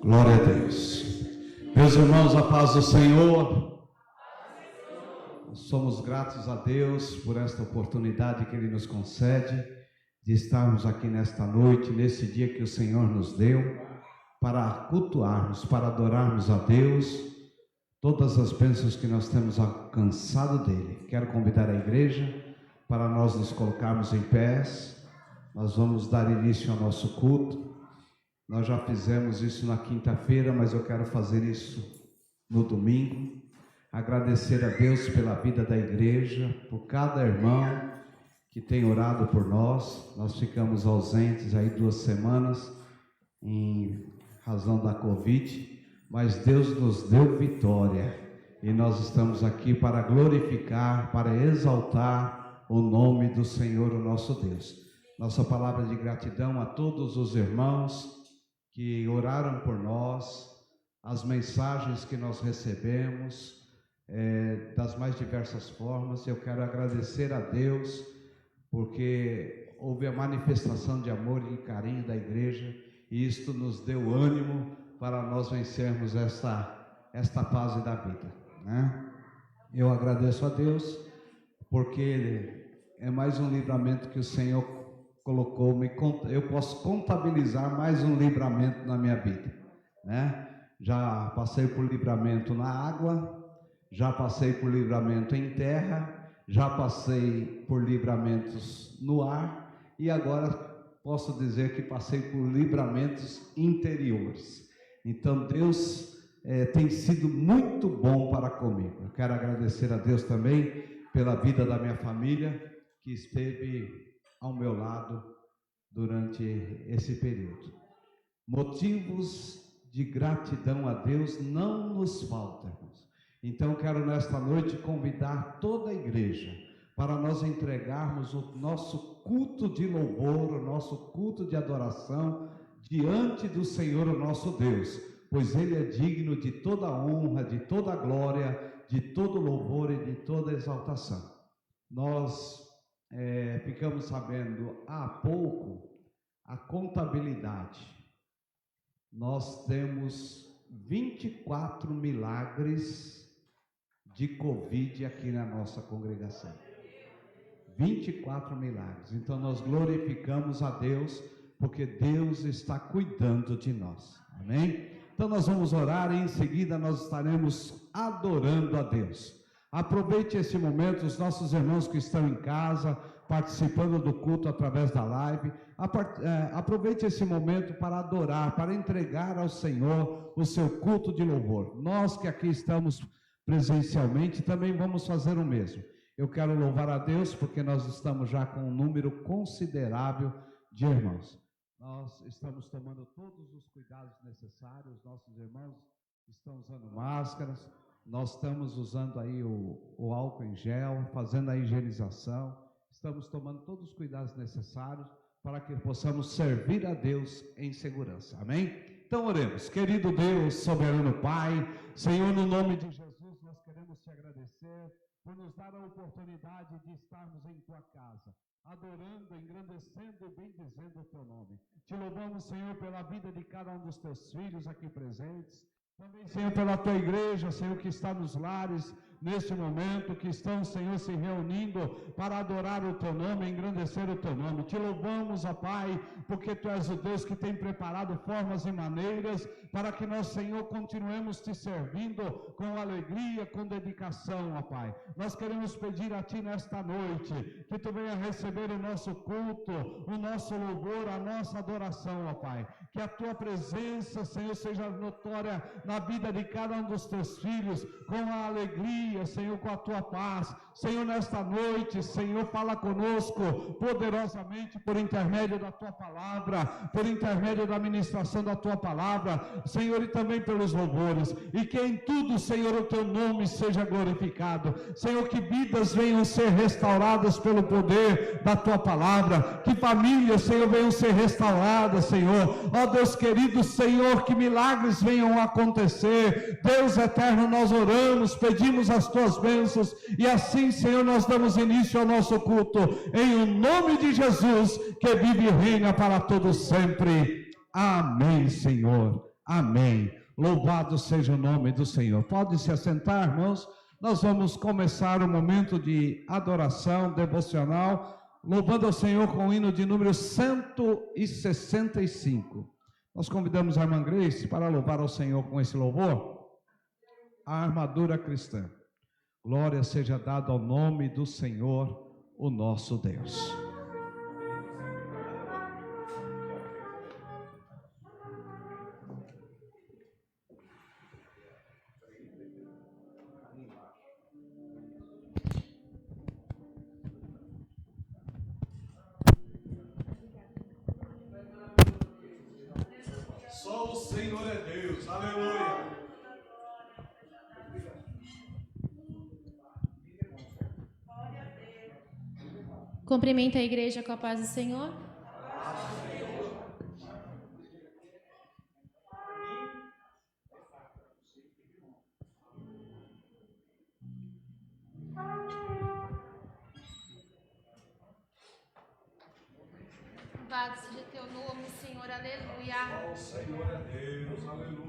Glória a Deus. Meus irmãos, a paz do Senhor. Somos gratos a Deus por esta oportunidade que Ele nos concede de estarmos aqui nesta noite, nesse dia que o Senhor nos deu, para cultuarmos, para adorarmos a Deus, todas as bênçãos que nós temos alcançado dEle. Quero convidar a igreja para nós nos colocarmos em pés. Nós vamos dar início ao nosso culto. Nós já fizemos isso na quinta-feira, mas eu quero fazer isso no domingo. Agradecer a Deus pela vida da igreja, por cada irmão que tem orado por nós. Nós ficamos ausentes aí 2 semanas em razão da Covid, mas Deus nos deu vitória e nós estamos aqui para glorificar, para exaltar o nome do Senhor, o nosso Deus. Nossa palavra de gratidão a todos os irmãos que oraram por nós, as mensagens que nós recebemos, das mais diversas formas. Eu quero agradecer a Deus, porque houve a manifestação de amor e carinho da igreja, e isto nos deu ânimo para nós vencermos esta fase da vida, né? Eu agradeço a Deus, porque é mais um livramento que o Senhor colocou, eu posso contabilizar mais um livramento na minha vida, né? Já passei por livramento na água, já passei por livramento em terra, já passei por livramentos no ar, e agora posso dizer que passei por livramentos interiores. Então Deus tem sido muito bom para comigo. Eu quero agradecer a Deus também pela vida da minha família, que esteve ao meu lado durante esse período. Motivos de gratidão a Deus não nos faltam, irmãos. Então quero nesta noite convidar toda a igreja para nós entregarmos o nosso culto de louvor, o nosso culto de adoração diante do Senhor, o nosso Deus, pois Ele é digno de toda honra, de toda glória, de todo louvor e de toda exaltação. Nós ficamos sabendo há pouco a contabilidade. Nós temos 24 milagres de Covid aqui na nossa congregação. 24 milagres. Então nós glorificamos a Deus, porque Deus está cuidando de nós. Amém? Então nós vamos orar e em seguida nós estaremos adorando a Deus. Aproveite esse momento, os nossos irmãos que estão em casa, participando do culto através da live, aproveite esse momento para adorar, para entregar ao Senhor o seu culto de louvor. Nós que aqui estamos presencialmente também vamos fazer o mesmo. Eu quero louvar a Deus porque nós estamos já com um número considerável de irmãos. Nós estamos tomando todos os cuidados necessários, nossos irmãos estão usando máscaras, nós estamos usando aí o álcool em gel, fazendo a higienização, estamos tomando todos os cuidados necessários para que possamos servir a Deus em segurança. Amém? Então oremos. Querido Deus, soberano Pai, Senhor, no nome de Jesus, nós queremos te agradecer por nos dar a oportunidade de estarmos em tua casa, adorando, engrandecendo e bendizendo o teu nome. Te louvamos, Senhor, pela vida de cada um dos teus filhos aqui presentes. Também, Senhor, pela tua igreja, Senhor, que está nos lares neste momento, que estão, Senhor, se reunindo para adorar o teu nome, engrandecer o teu nome. Te louvamos, ó Pai, porque tu és o Deus que tem preparado formas e maneiras para que nós, Senhor, continuemos te servindo com alegria, com dedicação, ó Pai. Nós queremos pedir a ti nesta noite que tu venha receber o nosso culto, o nosso louvor, a nossa adoração, ó Pai. Que a tua presença, Senhor, seja notória na vida de cada um dos teus filhos, com a alegria, Senhor, com a tua paz. Senhor, nesta noite, Senhor, fala conosco poderosamente por intermédio da tua palavra, por intermédio da ministração da tua palavra, Senhor, e também pelos louvores. E que em tudo, Senhor, o teu nome seja glorificado. Senhor, que vidas venham ser restauradas pelo poder da tua palavra, que famílias, Senhor, venham ser restauradas, Senhor. Ó Deus querido, Senhor, que milagres venham acontecer. Deus eterno, nós oramos, pedimos as tuas bênçãos e assim, Senhor, nós damos início ao nosso culto, em o nome de Jesus, que vive e reina para todos sempre. Amém, Senhor. Amém. Louvado seja o nome do Senhor. Pode se assentar, irmãos. Nós vamos começar o momento de adoração devocional, louvando ao Senhor com o hino de número 165. Nós convidamos a irmã Grace para louvar ao Senhor com esse louvor, a armadura cristã. Glória seja dada ao nome do Senhor, o nosso Deus. Só o Senhor é Deus, aleluia. Cumprimento a igreja com a paz do Senhor. Louvado seja teu nome, Senhor, aleluia. O Senhor é Deus, aleluia.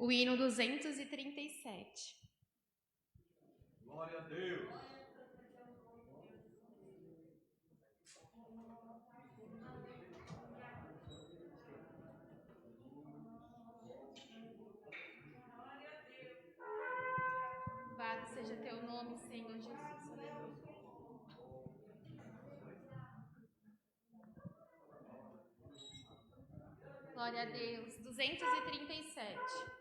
O hino 237. Glória a Deus. Senhor Jesus. Aleluia. Glória a Deus. 237.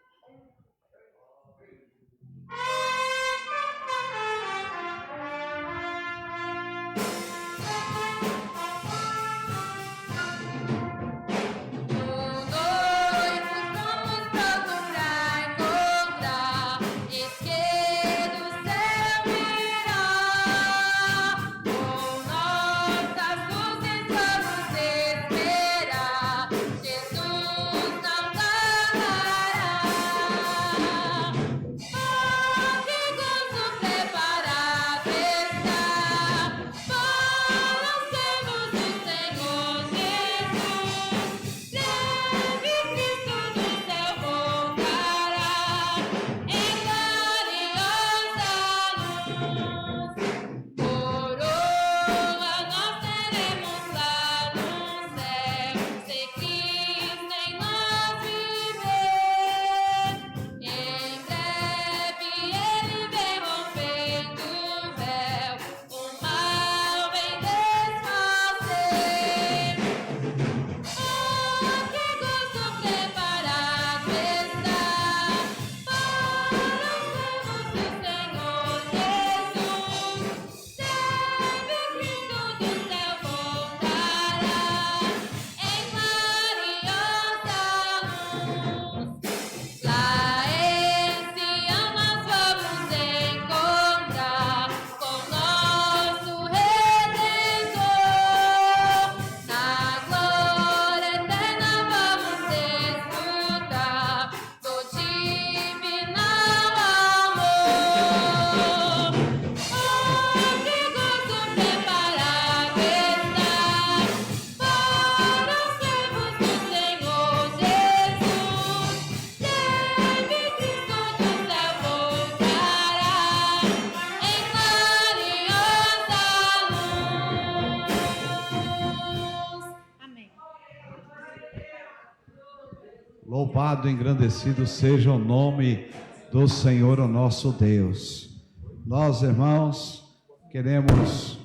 Louvado e engrandecido seja o nome do Senhor, o nosso Deus. Nós, irmãos, queremos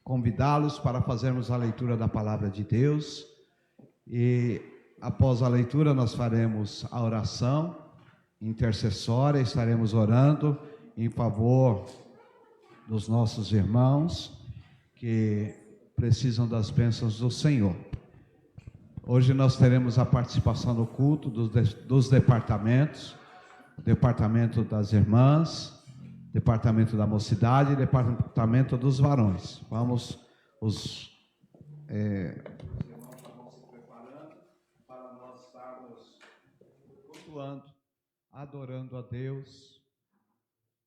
convidá-los para fazermos a leitura da palavra de Deus. E após a leitura nós faremos a oração intercessória, estaremos orando em favor dos nossos irmãos que precisam das bênçãos do Senhor. Hoje nós teremos a participação no culto dos departamentos, o departamento das irmãs, departamento da mocidade e departamento dos varões. Vamos, os irmãos já vão se preparando para nós estarmos cultuando, adorando a Deus,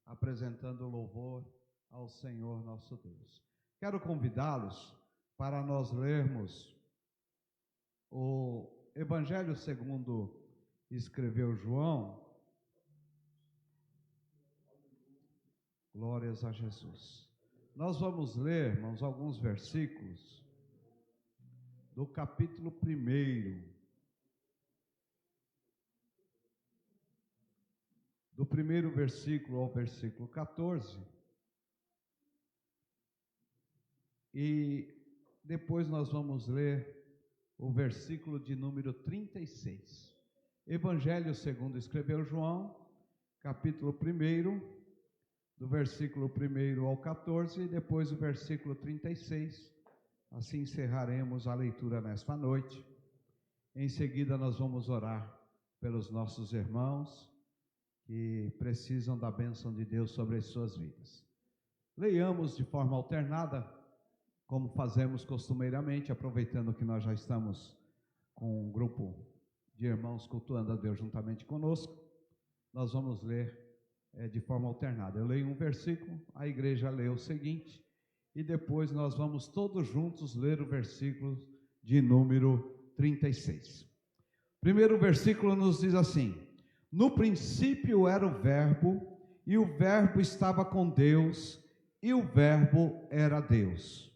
apresentando louvor ao Senhor nosso Deus. Quero convidá-los para nós lermos o Evangelho segundo escreveu João. Glórias a Jesus. Nós vamos ler, irmãos, alguns versículos do capítulo 1. Do primeiro versículo ao versículo 14. E depois nós vamos ler o versículo de número 36. Evangelho segundo escreveu João, capítulo 1, do versículo 1 ao 14, e depois o versículo 36. Assim encerraremos a leitura nesta noite. Em seguida nós vamos orar pelos nossos irmãos que precisam da bênção de Deus sobre as suas vidas. Leiamos de forma alternada, como fazemos costumeiramente, aproveitando que nós já estamos com um grupo de irmãos cultuando a Deus juntamente conosco. Nós vamos ler de forma alternada. Eu leio um versículo, a igreja lê o seguinte, e depois nós vamos todos juntos ler o versículo de número 36. Primeiro versículo nos diz assim: no princípio era o Verbo, e o Verbo estava com Deus, e o Verbo era Deus.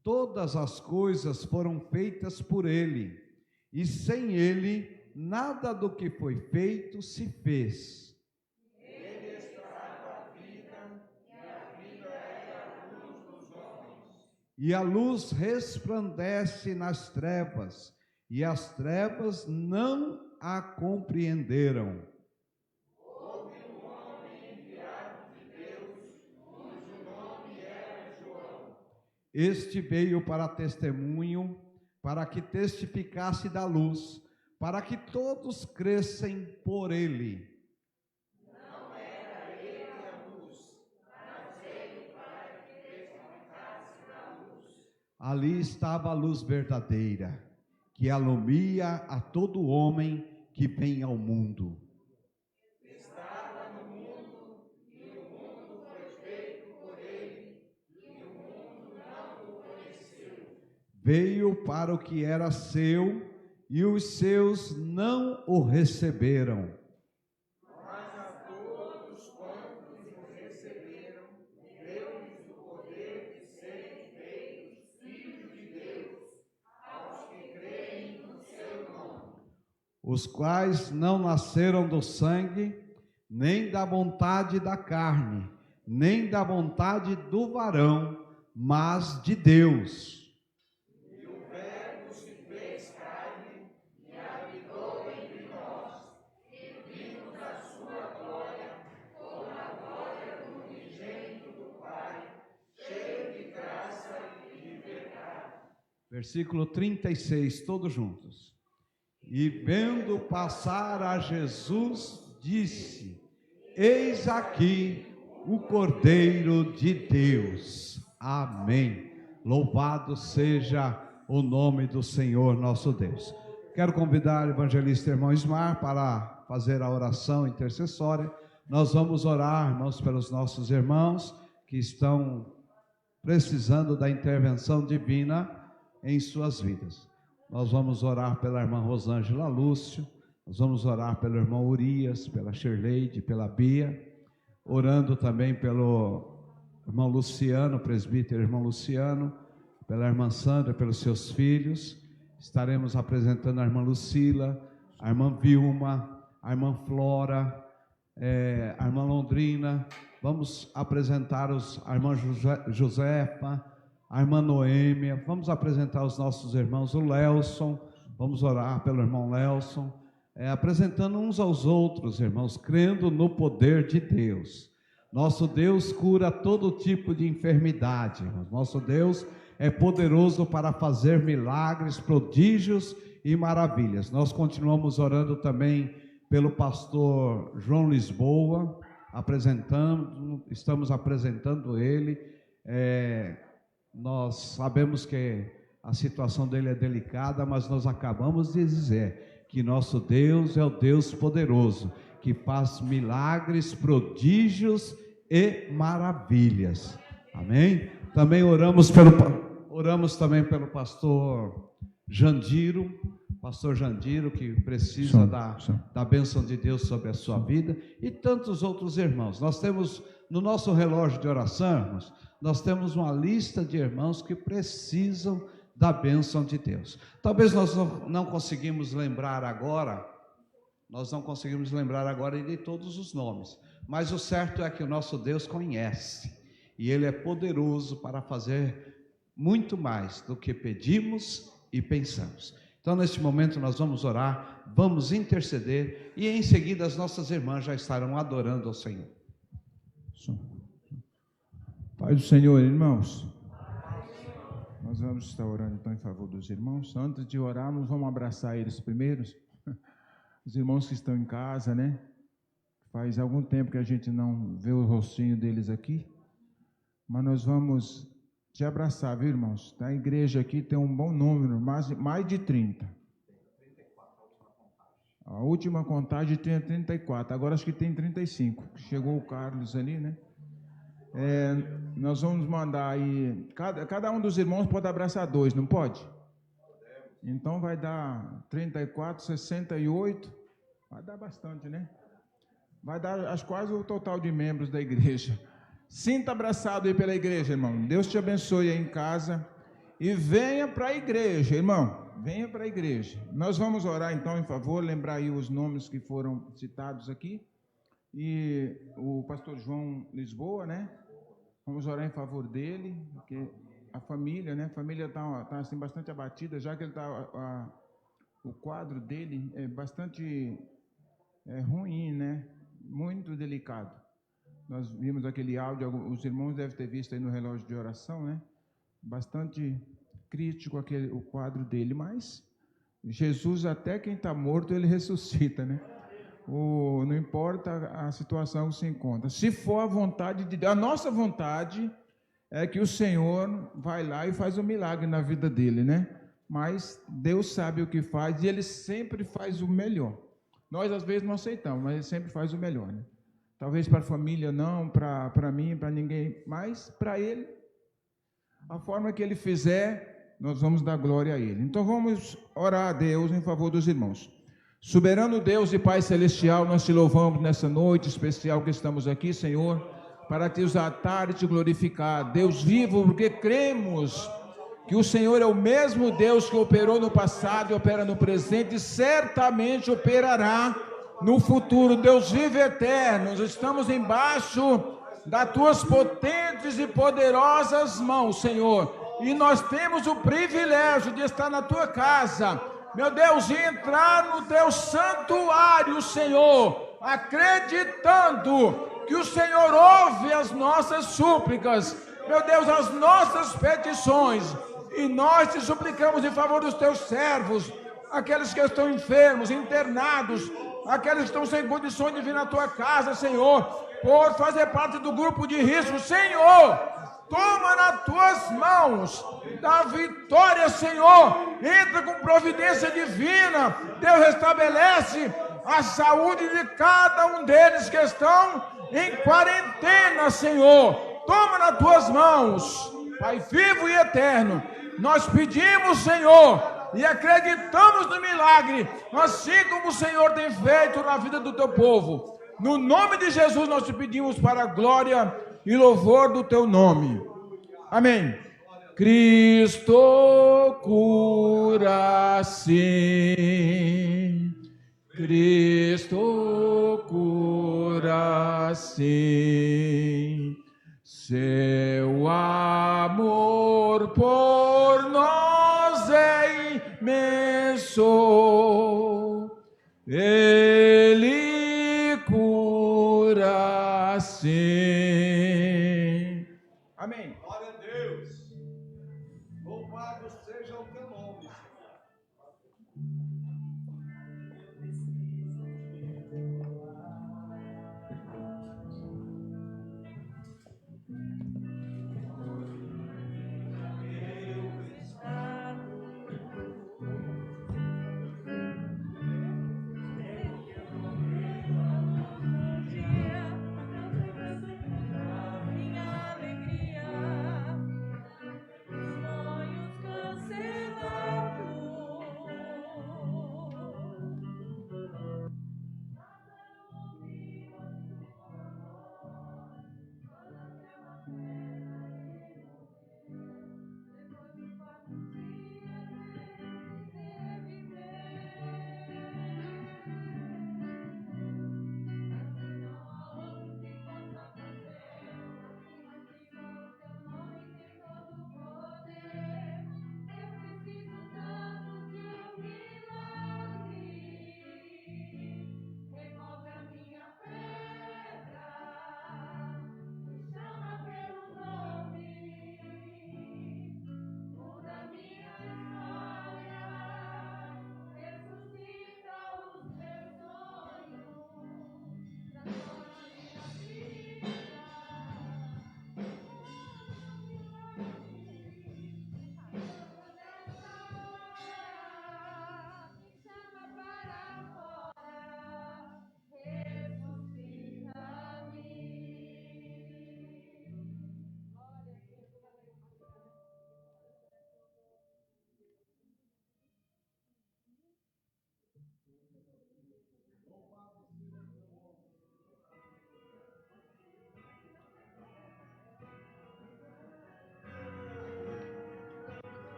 Todas as coisas foram feitas por Ele, e sem Ele nada do que foi feito se fez. E a luz resplandece nas trevas, e as trevas não a compreenderam. Houve um homem enviado de Deus, cujo nome era João. Este veio para testemunho, para que testificasse da luz, para que todos crescem por ele. Ali estava a luz verdadeira, que alumia a todo homem que vem ao mundo. Estava no mundo, e o mundo foi feito por ele, e o mundo não o conheceu. Veio para o que era seu, e os seus não o receberam. Os quais não nasceram do sangue, nem da vontade da carne, nem da vontade do varão, mas de Deus. E o Verbo se fez carne e habitou entre nós, e vimos a sua glória, como a glória do unigênito do Pai, cheio de graça e de verdade. Versículo 36, todos juntos. E vendo passar a Jesus, disse: Eis aqui o Cordeiro de Deus. Amém. Louvado seja o nome do Senhor nosso Deus. Quero convidar o evangelista irmão Ismar para fazer a oração intercessória. Nós vamos orar, irmãos, pelos nossos irmãos que estão precisando da intervenção divina em suas vidas. Nós vamos orar pela irmã Rosângela Lúcio, nós vamos orar pelo irmão Urias, pela Shirleide, pela Bia, orando também pelo irmão Luciano, presbítero irmão Luciano, pela irmã Sandra, pelos seus filhos. Estaremos apresentando a irmã Lucila, a irmã Vilma, a irmã Flora, a irmã Londrina. Vamos apresentar a irmã Josefa, a irmã Noêmia. Vamos apresentar os nossos irmãos, o Lelson. Vamos orar pelo irmão Lelson, apresentando uns aos outros, irmãos, crendo no poder de Deus. Nosso Deus cura todo tipo de enfermidade, irmãos. Nosso Deus é poderoso para fazer milagres, prodígios e maravilhas. Nós continuamos orando também pelo pastor João Lisboa, estamos apresentando ele. Nós sabemos que a situação dele é delicada, mas nós acabamos de dizer que nosso Deus é o Deus poderoso, que faz milagres, prodígios e maravilhas. Amém? Também oramos também pelo pastor Jandiro, que precisa da bênção de Deus sobre a sua vida, e tantos outros irmãos. Nós temos no nosso relógio de oração, irmãos, nós temos uma lista de irmãos que precisam da bênção de Deus. Talvez nós não conseguimos lembrar agora de todos os nomes, mas o certo é que o nosso Deus conhece, e Ele é poderoso para fazer muito mais do que pedimos e pensamos. Então, neste momento, nós vamos orar, vamos interceder, e em seguida as nossas irmãs já estarão adorando ao Senhor. Pai do Senhor, irmãos, nós vamos estar orando então em favor dos irmãos. Antes de orarmos, vamos abraçar eles primeiros, os irmãos que estão em casa, né? Faz algum tempo que a gente não vê o rostinho deles aqui, mas nós vamos te abraçar, viu, irmãos? A igreja aqui tem um bom número, mais de 30. A última contagem tem 34, agora acho que tem 35. Chegou o Carlos ali, né? Nós vamos mandar aí, cada um dos irmãos pode abraçar 2, não pode? Então vai dar 34, 68, vai dar bastante, né? Vai dar acho quase o total de membros da igreja. Sinta abraçado aí pela igreja, irmão. Deus te abençoe aí em casa e venha para a igreja, irmão. venha para a igreja. Nós vamos orar então em favor, lembrar aí os nomes que foram citados aqui. E o pastor João Lisboa, né? Vamos orar em favor dele, porque a família, né? A família está assim, bastante abatida, já que ele o quadro dele é bastante ruim, né? Muito delicado. Nós vimos aquele áudio, os irmãos devem ter visto aí no relógio de oração, né? Bastante crítico o quadro dele, mas Jesus, até quem está morto, ele ressuscita, né? Não importa a situação que se encontra. Se for a vontade de Deus, a nossa vontade é que o Senhor vai lá e faz um milagre na vida dele, né? Mas Deus sabe o que faz e Ele sempre faz o melhor. Nós às vezes não aceitamos, mas Ele sempre faz o melhor, né? Talvez para a família não, para mim, para ninguém, mas para Ele, a forma que Ele fizer, nós vamos dar glória a Ele. Então vamos orar a Deus em favor dos irmãos. Soberano Deus e Pai Celestial, nós te louvamos nessa noite especial que estamos aqui, Senhor, para te exaltar e te glorificar. Deus vivo, porque cremos que o Senhor é o mesmo Deus que operou no passado e opera no presente e certamente operará no futuro. Deus vivo e eterno, nós estamos embaixo das tuas potentes e poderosas mãos, Senhor, e nós temos o privilégio de estar na tua casa, meu Deus, e entrar no teu santuário, Senhor, acreditando que o Senhor ouve as nossas súplicas, meu Deus, as nossas petições, e nós te suplicamos em favor dos teus servos, aqueles que estão enfermos, internados, aqueles que estão sem condições de vir na tua casa, Senhor, por fazer parte do grupo de risco, Senhor, toma nas tuas mãos, dá vitória, Senhor, entra com providência divina, Deus restabelece a saúde de cada um deles que estão em quarentena, Senhor, toma nas tuas mãos, Pai vivo e eterno, nós pedimos, Senhor, e acreditamos no milagre, assim como o Senhor tem feito na vida do teu povo. No nome de Jesus nós te pedimos para a glória e louvor do teu nome. Amém. Cristo cura sim. Cristo cura sim. Seu amor por nós é imenso. Ele cura sim. Amém. Glória a Deus. Louvado seja o teu nome, Minha alegria, sonhos cansados.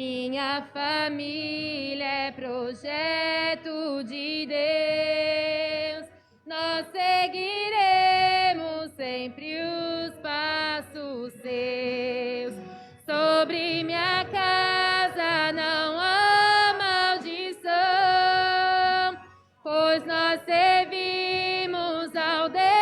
Minha família é projeto de Deus. Nós seguiremos sempre os passos seus. Sobre minha casa não há maldição, pois nós servimos ao Deus.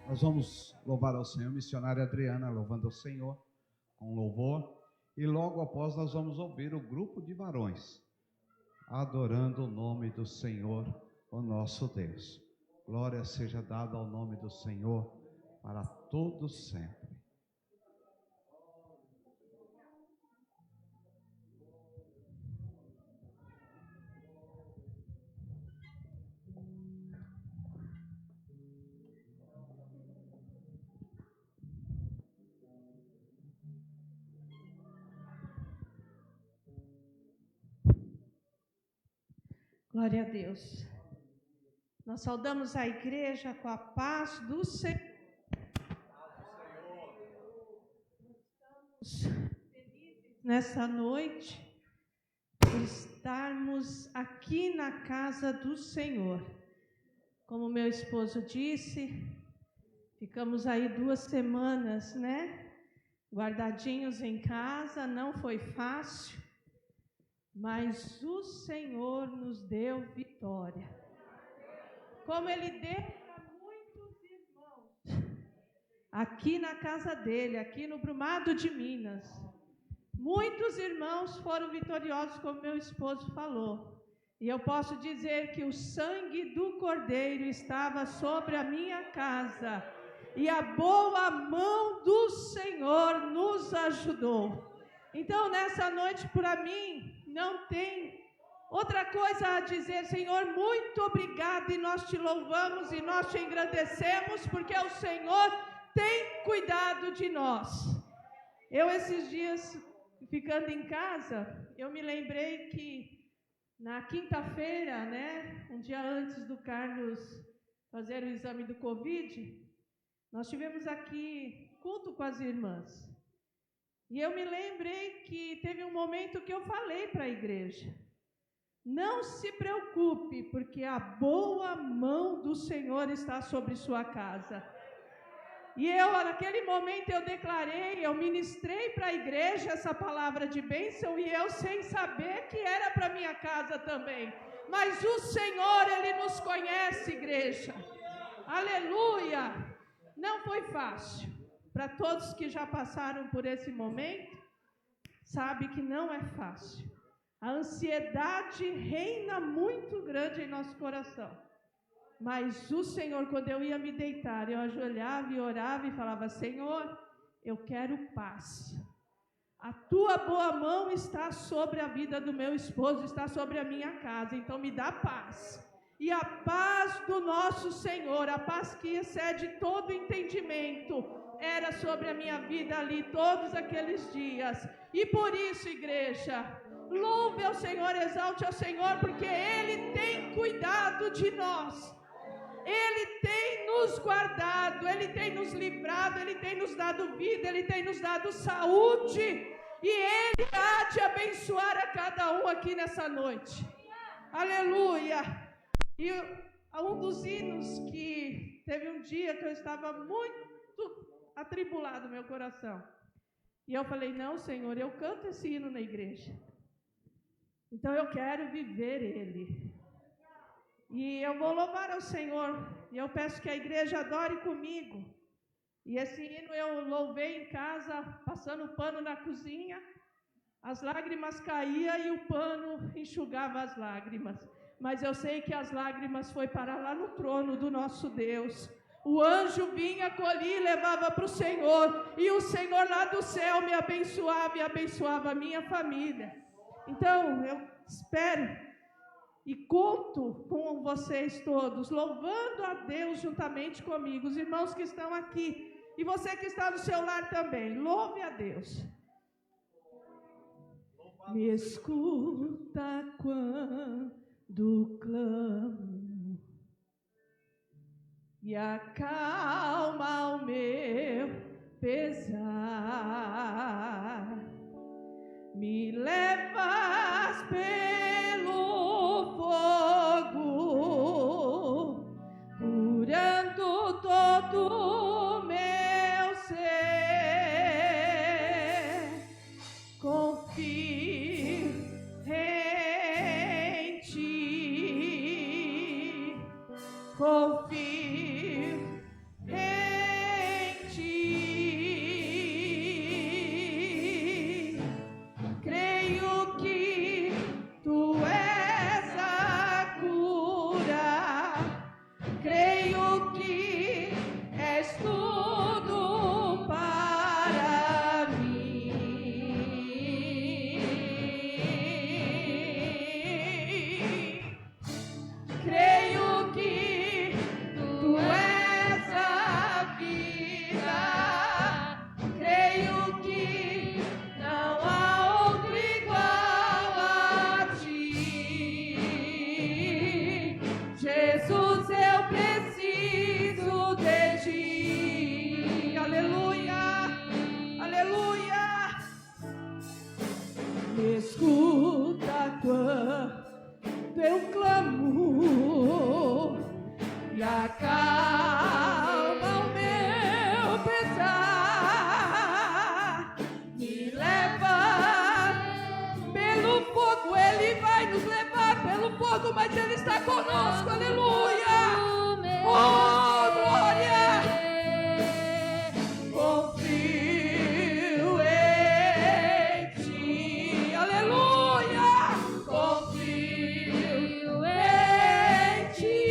Nós vamos louvar ao Senhor, missionária Adriana louvando ao Senhor com louvor, e logo após nós vamos ouvir o grupo de varões adorando o nome do Senhor, o nosso Deus. Glória seja dada ao nome do Senhor para todos sempre. Glória a Deus. Nós saudamos a igreja com a paz do Senhor. Estamos felizes nessa noite por estarmos aqui na casa do Senhor. Como meu esposo disse, ficamos aí 2 semanas, guardadinhos em casa, não foi fácil. Mas o Senhor nos deu vitória. Como Ele deu para muitos irmãos. Aqui na casa dele, aqui no Brumado de Minas. Muitos irmãos foram vitoriosos, como meu esposo falou. E eu posso dizer que o sangue do Cordeiro estava sobre a minha casa. E a boa mão do Senhor nos ajudou. Então, nessa noite, para mim, não tem outra coisa a dizer. Senhor, muito obrigado, e nós te louvamos e nós te engrandecemos, porque o Senhor tem cuidado de nós. Eu, esses dias, ficando em casa, eu me lembrei que na quinta-feira, um dia antes do Carlos fazer o exame do Covid, nós tivemos aqui culto com as irmãs. E eu me lembrei que teve um momento que eu falei para a igreja: não se preocupe, porque a boa mão do Senhor está sobre sua casa. E naquele momento, eu declarei, eu ministrei para a igreja essa palavra de bênção, e eu sem saber que era para minha casa também. Mas o Senhor, Ele nos conhece, igreja. Aleluia! Não foi fácil. Para todos que já passaram por esse momento, sabe que não é fácil. A ansiedade reina muito grande em nosso coração. Mas o Senhor, quando eu ia me deitar, eu ajoelhava e orava e falava: Senhor, eu quero paz. A tua boa mão está sobre a vida do meu esposo, está sobre a minha casa, então me dá paz. E a paz do nosso Senhor, a paz que excede todo entendimento, era sobre a minha vida ali todos aqueles dias. E por isso, igreja, louve ao Senhor, exalte ao Senhor, porque Ele tem cuidado de nós. Ele tem nos guardado, Ele tem nos livrado, Ele tem nos dado vida, Ele tem nos dado saúde. E Ele há de abençoar a cada um aqui nessa noite. Aleluia! E um dos hinos que teve um dia que eu estava muito atribulado no meu coração. E eu falei: não, Senhor, eu canto esse hino na igreja. Então eu quero viver ele. E eu vou louvar ao Senhor. E eu peço que a igreja adore comigo. E esse hino eu louvei em casa, passando pano na cozinha. As lágrimas caíam e o pano enxugava as lágrimas. Mas eu sei que as lágrimas foi parar lá no trono do nosso Deus. O anjo vinha, colhia e levava para o Senhor. E o Senhor lá do céu me abençoava e abençoava a minha família. Então, eu espero e conto com vocês todos, louvando a Deus juntamente comigo. Os irmãos que estão aqui e você que está no seu lar também, louve a Deus. Me escuta quando clamo e acalma o meu pesar. Me levas pelo fogo, curando todo o meu ser. Confio em ti, confio em ti. Creio que tu és a cura, creio que és tudo para mim. Creio que tu és a vida, creio que não há outro igual a ti. Jesus, eu preciso de ti. Aleluia, aleluia. Me escuta quando eu clamo e acalma o meu pesar. Me leva pelo fogo, Ele vai nos levar pelo fogo, mas Ele está conosco, aleluia. Oh, glória! Confio em ti, aleluia. Confio em ti.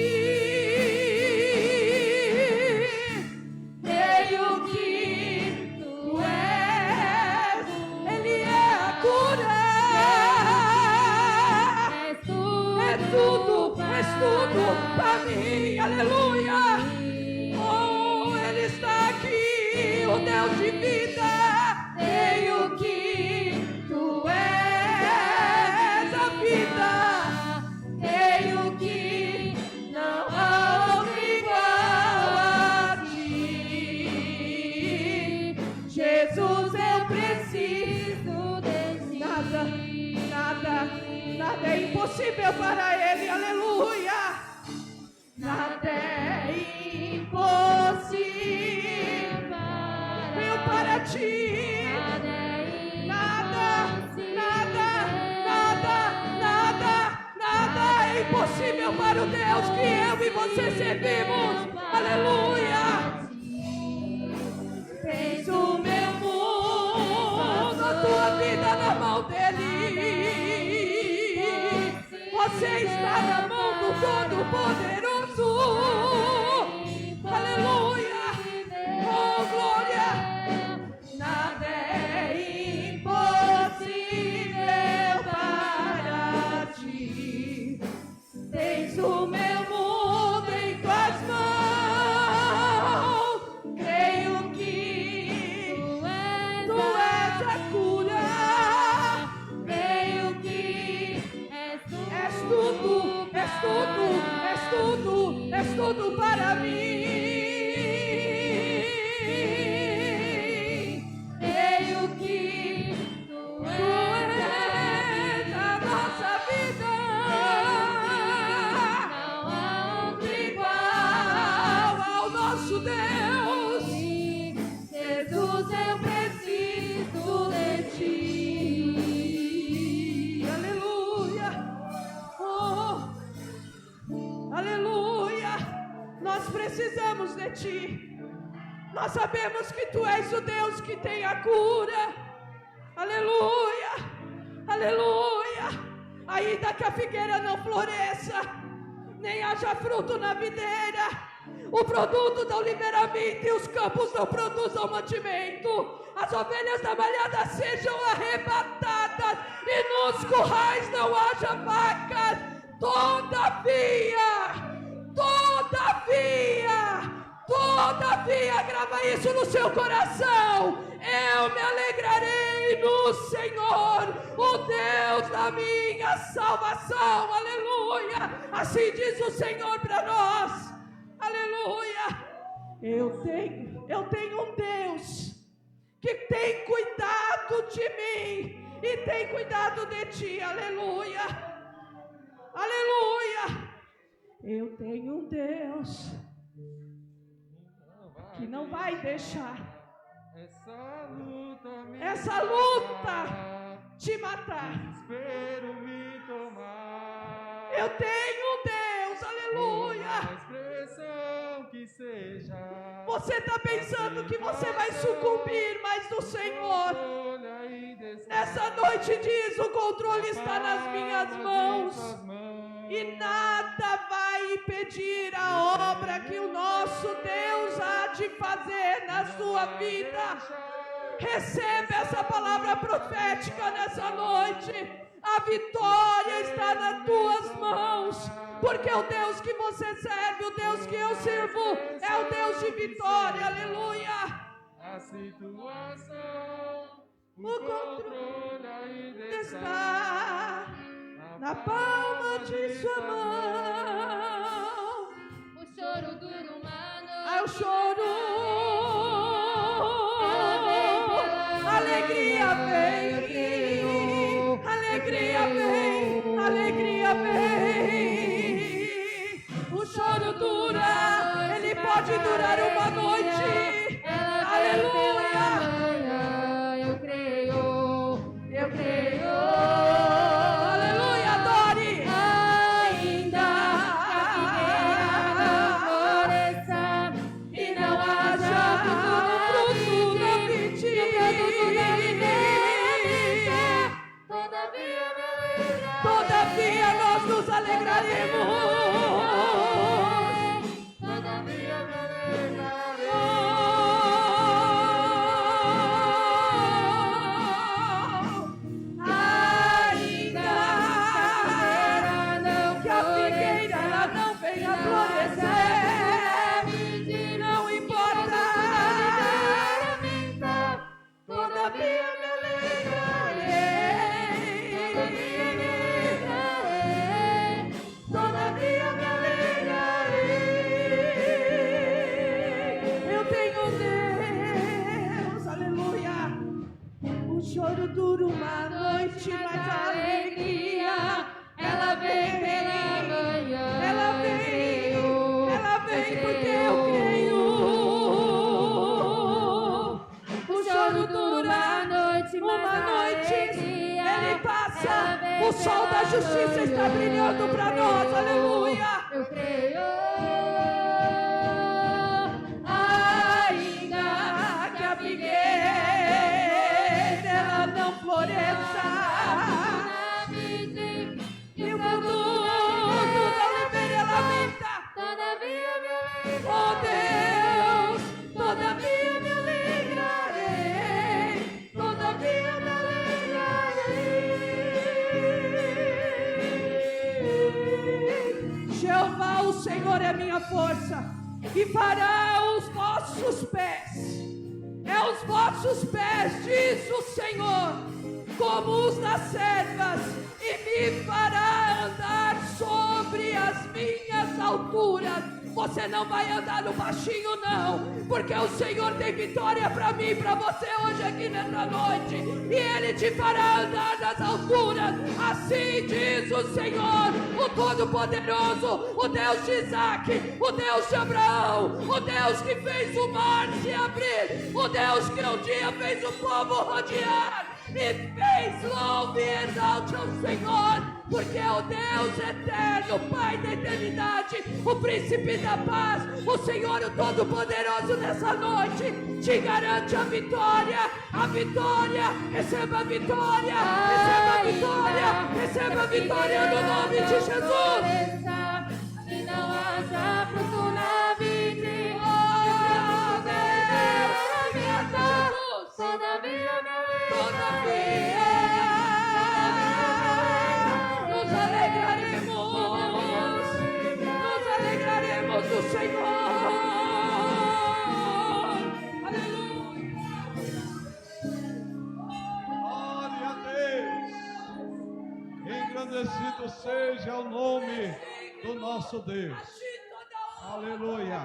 Creio que tu és, Ele é a cura. És tudo para mim, aleluia. Oh, Ele está aqui, o Deus de vida. Creio que tu és a vida, creio que não há outro igual impossível para Ele, aleluia. Nada é impossível para Ti. Nada é impossível para o Deus que eu e você servimos, aleluia. Tens o meu mundo, a tua vida na mão dele. Você está na mão do Todo-Poderoso. Aleluia. Oh, glória. Nada é impossível para Ti. Tens o meu mundo em Tuas mãos. Creio que Tu és a cura. Creio que és tudo para mim. Creio que Tu és a nossa vida. Não há outro igual ao nosso Deus. Jesus, eu preciso de Ti. Aleluia. Oh, aleluia. Nós precisamos de Ti. Nós sabemos que Tu és o Deus que tem a cura. Aleluia. Aleluia. Ainda que a figueira não floresça, nem haja fruto na videira, o produto do livramento e os campos não produzam mantimento, as ovelhas da malhada sejam arrebatadas e nos currais não haja vacas. Todavia, grava isso no seu coração. Eu me alegrarei no Senhor, o Deus da minha salvação. Aleluia. Assim diz o Senhor para nós. Aleluia. Eu tenho um Deus que tem cuidado de mim e tem cuidado de ti. Aleluia. Aleluia. Eu tenho um Deus que não vai deixar essa luta te matar. Espero me tomar. Eu tenho um Deus, aleluia. Expressão que seja. Você está pensando que você vai sucumbir, mas o Senhor, nessa noite diz: o controle está nas minhas mãos. E nada vai impedir a obra que o nosso Deus há de fazer na sua vida. Receba essa palavra profética nessa noite. A vitória está nas tuas mãos, porque o Deus que você serve, o Deus que eu sirvo, é o Deus de vitória. Aleluia. A situação, o controle ainda está na palma de sua mão. O choro dura uma noite. Ah, o choro. Alegria vem. Alegria vem. Alegria vem. O choro dura. Ele pode durar uma noite. Aleluia. Eu creio. Eu creio. Todavia nós nos alegraremos. Todavia me alegrarei. Ainda que a figueira ela não venha florescer, não importa. Todavia me alegrarei. Todavia me alegrarei. justiça está brilhando para nós, aleluia. Eu creio. Ainda que a figueira ela não floresça, e o produto da oliveira ela minta, Todavia me alegrarei. oh Deus, todavia me alegrarei, todavia me alegrarei. Jeová, o Senhor é minha força e fará os vossos pés. É os vossos pés, diz o Senhor, como os das servas, e me fará andar sobre as minhas alturas. Você não vai andar no baixinho, não, porque o Senhor tem vitória para mim e para você hoje aqui nessa noite, e Ele te fará andar nas alturas. Assim diz o Senhor, o Todo-Poderoso, o Deus de Isaac, o Deus de Abraão, o Deus que fez o mar se abrir, o Deus que um dia fez o povo rodear e fez louve e exalte ao Senhor, porque é o Deus eterno, Pai da eternidade, o príncipe da paz, o Senhor, o Todo-Poderoso, nessa noite te garante a vitória, receba a vitória, receba a vitória, receba a vitória no nome de Jesus. E não haja fruto na vide. Oh, Deus, Todavia me todavia nos alegraremos do Senhor. Aleluia. Glória a Deus. Engrandecido seja o nome do nosso Deus. Aleluia.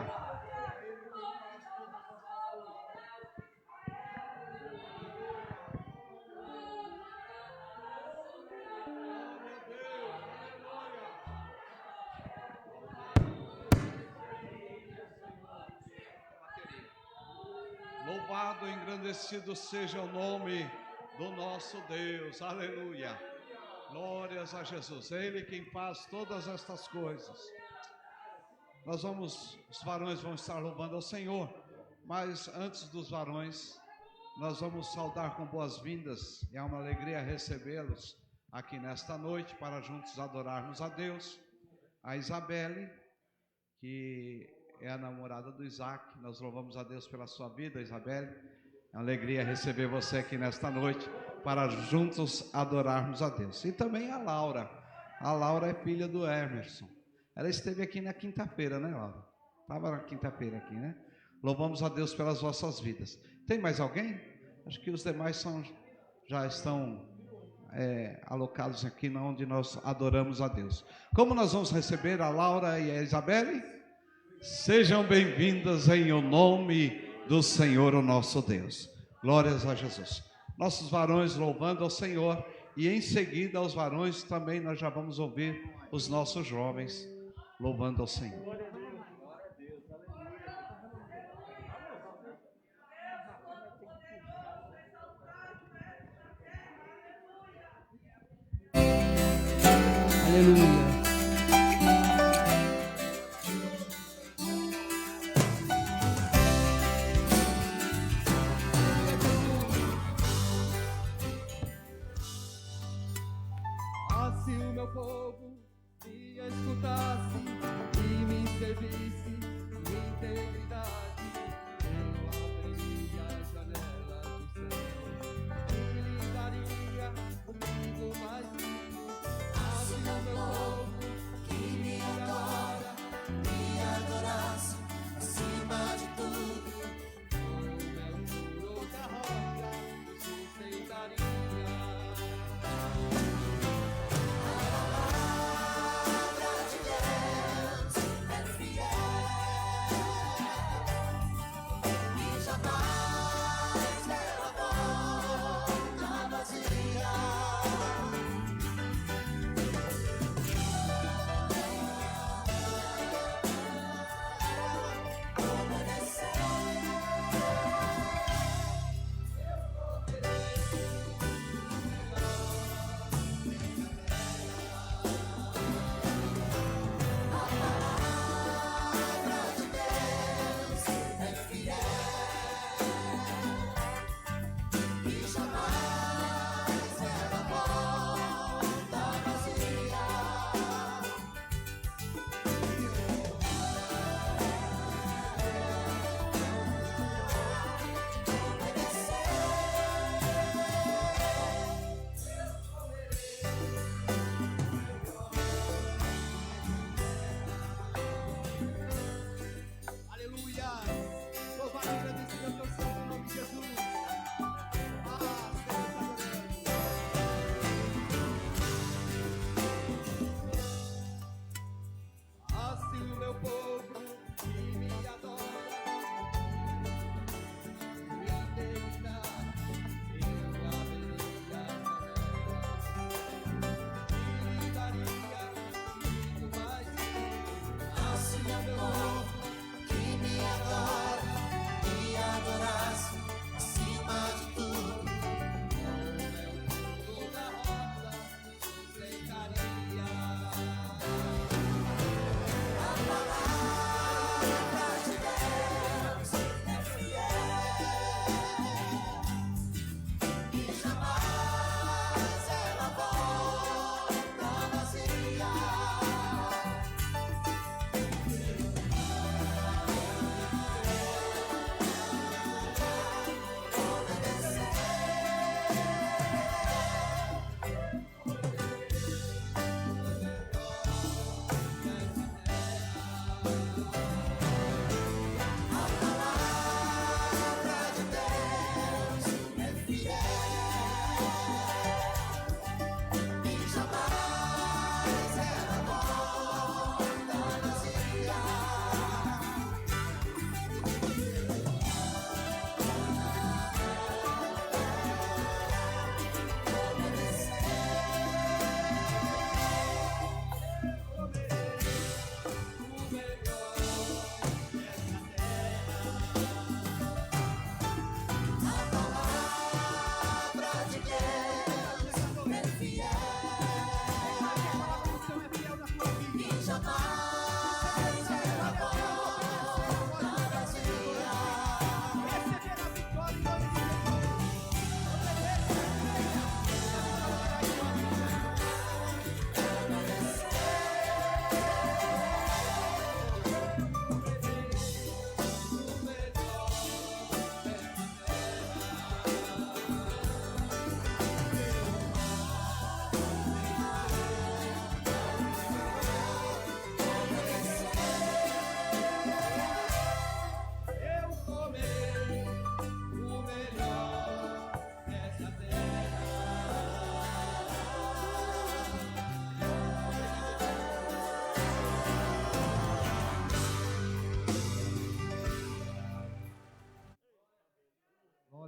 Louvado e engrandecido seja o nome do nosso Deus, aleluia, glórias a Jesus, Ele quem faz todas estas coisas. Os varões vão estar louvando ao Senhor, mas antes dos varões, nós vamos saudar com boas-vindas, e é uma alegria recebê-los aqui nesta noite, para juntos adorarmos a Deus, a Isabelle, que é a namorada do Isaac. Nós louvamos a Deus pela sua vida, Isabelle. É uma alegria receber você aqui nesta noite para juntos adorarmos a Deus. E também a Laura. A Laura é filha do Emerson. Ela esteve aqui na quinta-feira, né, Laura? Estava na quinta-feira aqui, né? Louvamos a Deus pelas vossas vidas. Tem mais alguém? Acho que os demais já estão alocados aqui onde nós adoramos a Deus. Como nós vamos receber a Laura e a Isabelle? Sejam bem-vindas em o nome do Senhor, o nosso Deus. Glórias a Jesus. Nossos varões louvando ao Senhor, e em seguida aos varões também nós já vamos ouvir os nossos jovens louvando ao Senhor. Aleluia. Se o meu povo me escutasse e me servisse com integridade, eu abriria a janela do céu e lhe daria o mundo mais lindo. Se o meu povo que me adora me adorasse acima de tudo, como é o muro da rocha, o sustentaria.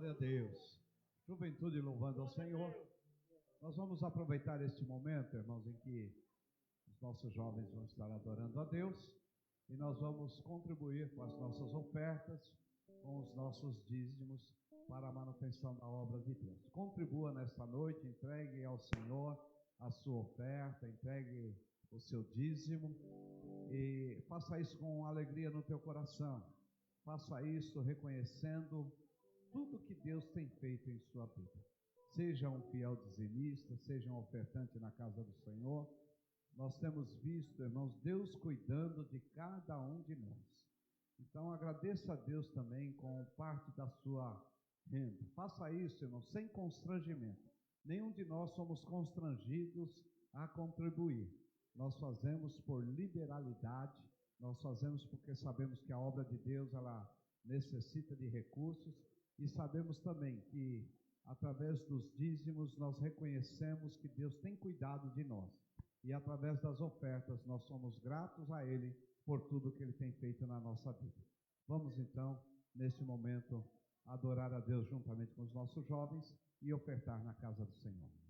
Glória a Deus. Juventude louvando ao Senhor. Nós vamos aproveitar este momento, irmãos, em que os nossos jovens vão estar adorando a Deus e nós vamos contribuir com as nossas ofertas, com os nossos dízimos para a manutenção da obra de Deus. Contribua nesta noite, entregue ao Senhor a sua oferta, entregue o seu dízimo e faça isso com alegria no teu coração. Faça isso reconhecendo tudo que Deus tem feito em sua vida. Seja um fiel dizimista, seja um ofertante na casa do Senhor. Nós temos visto, irmãos, Deus cuidando de cada um de nós. Então agradeça a Deus também com parte da sua renda. Faça isso, irmão, sem constrangimento. Nenhum de nós somos constrangidos a contribuir. Nós fazemos por liberalidade, nós fazemos porque sabemos que a obra de Deus, ela necessita de recursos e sabemos também que através dos dízimos nós reconhecemos que Deus tem cuidado de nós. E através das ofertas nós somos gratos a Ele por tudo que Ele tem feito na nossa vida. Vamos então, nesse momento, adorar a Deus juntamente com os nossos jovens e ofertar na casa do Senhor.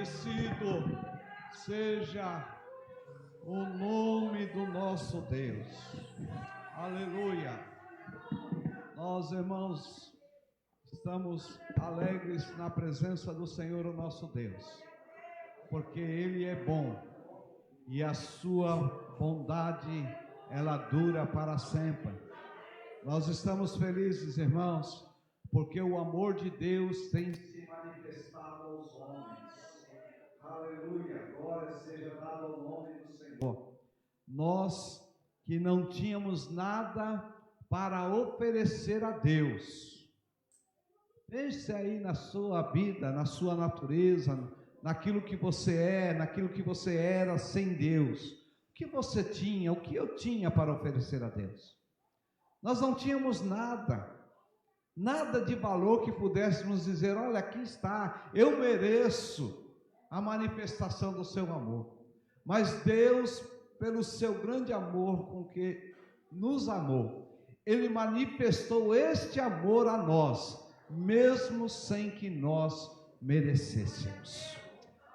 Engrandecido seja o nome do nosso Deus. Aleluia. Nós, irmãos, estamos alegres na presença do Senhor, o nosso Deus, porque Ele é bom e a sua bondade, ela dura para sempre. Nós estamos felizes, irmãos, porque o amor de Deus tem se manifestado aos homens. Aleluia, glória seja dada ao nome do Senhor. Nós que não tínhamos nada para oferecer a Deus, pense aí na sua vida, na sua natureza, naquilo que você é, naquilo que você era sem Deus. O que você tinha, o que eu tinha para oferecer a Deus? Nós não tínhamos nada de valor que pudéssemos dizer, olha, aqui está, eu mereço a manifestação do seu amor. Mas Deus, pelo seu grande amor com que nos amou, Ele manifestou este amor a nós, mesmo sem que nós merecêssemos.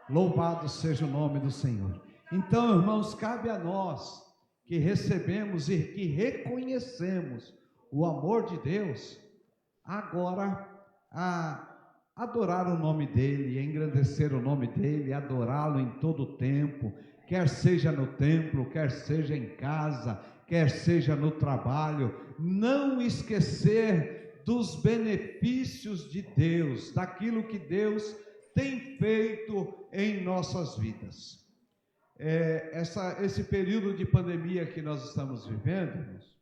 Louvado seja o nome do Senhor. Então, irmãos, cabe a nós que recebemos e que reconhecemos o amor de Deus, agora a adorar o nome dEle, engrandecer o nome dEle, adorá-lo em todo o tempo, quer seja no templo, quer seja em casa, quer seja no trabalho, não esquecer dos benefícios de Deus, daquilo que Deus tem feito em nossas vidas. Esse período de pandemia que nós estamos vivendo, irmãos,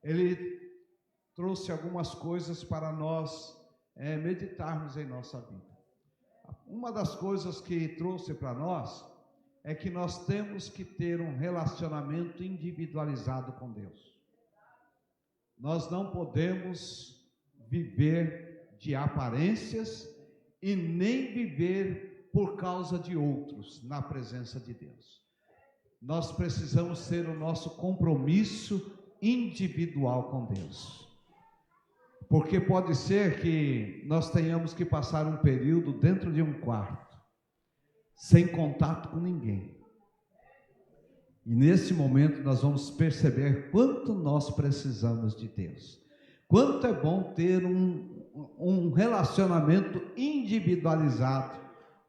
ele trouxe algumas coisas para nós meditarmos em nossa vida. Uma das coisas que trouxe para nós é que nós temos que ter um relacionamento individualizado com Deus. Nós não podemos viver de aparências e nem viver por causa de outros na presença de Deus. Nós precisamos ter o nosso compromisso individual com Deus. Porque pode ser que nós tenhamos que passar um período dentro de um quarto, sem contato com ninguém. E nesse momento nós vamos perceber quanto nós precisamos de Deus. Quanto é bom ter um relacionamento individualizado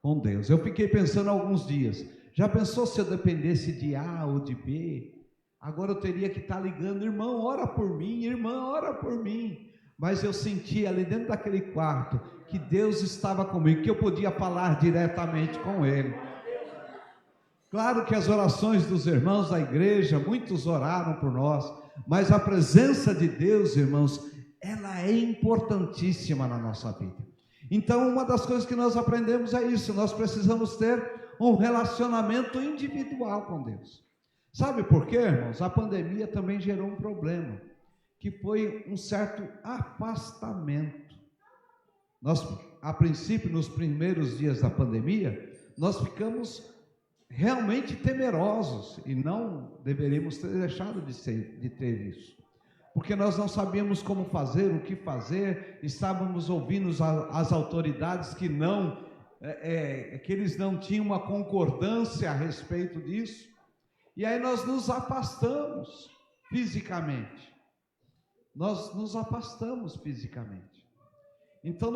com Deus. Eu fiquei pensando alguns dias, já pensou se eu dependesse de A ou de B? Agora eu teria que estar ligando, irmão, ora por mim, irmã, ora por mim. Mas eu sentia ali dentro daquele quarto que Deus estava comigo, que eu podia falar diretamente com Ele. Claro que as orações dos irmãos da igreja, muitos oraram por nós, mas a presença de Deus, irmãos, ela é importantíssima na nossa vida. Então, uma das coisas que nós aprendemos é isso, nós precisamos ter um relacionamento individual com Deus. Sabe por quê, irmãos? A pandemia também gerou um problema, que foi um certo afastamento. Nós, a princípio, nos primeiros dias da pandemia, nós ficamos realmente temerosos, e não deveríamos ter deixado de ter isso, porque nós não sabíamos como fazer, o que fazer, estávamos ouvindo as autoridades que eles não tinham uma concordância a respeito disso, e aí nós nos afastamos fisicamente. Então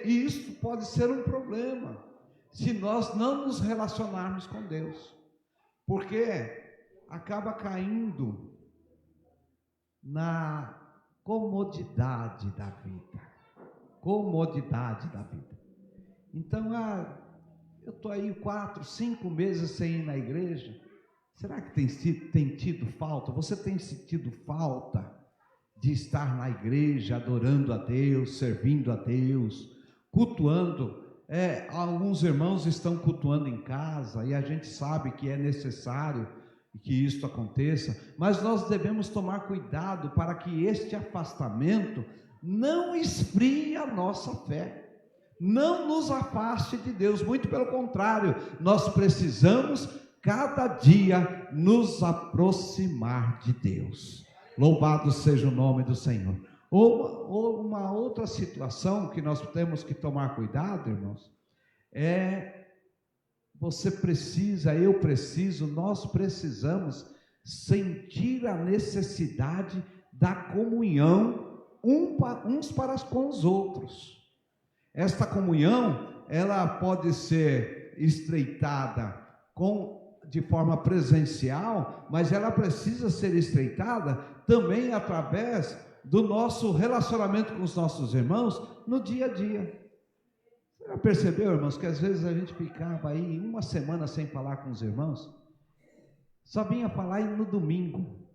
isso pode ser um problema se nós não nos relacionarmos com Deus, porque acaba caindo na comodidade da vida. Então, eu estou aí 4, 5 meses sem ir na igreja. Será que tem tido falta? Você tem sentido falta de estar na igreja, adorando a Deus, servindo a Deus, cultuando? Alguns irmãos estão cultuando em casa, e a gente sabe que é necessário que isso aconteça, mas nós devemos tomar cuidado para que este afastamento não esfrie a nossa fé, não nos afaste de Deus, muito pelo contrário, nós precisamos cada dia nos aproximar de Deus. Louvado seja o nome do Senhor. Ou uma outra situação que nós temos que tomar cuidado, irmãos, é você precisa, eu preciso, nós precisamos sentir a necessidade da comunhão uns para com os outros. Esta comunhão, ela pode ser estreitada de forma presencial, mas ela precisa ser estreitada também através do nosso relacionamento com os nossos irmãos no dia a dia. Você já percebeu, irmãos, que às vezes a gente ficava aí uma semana sem falar com os irmãos? Só vinha falar no domingo,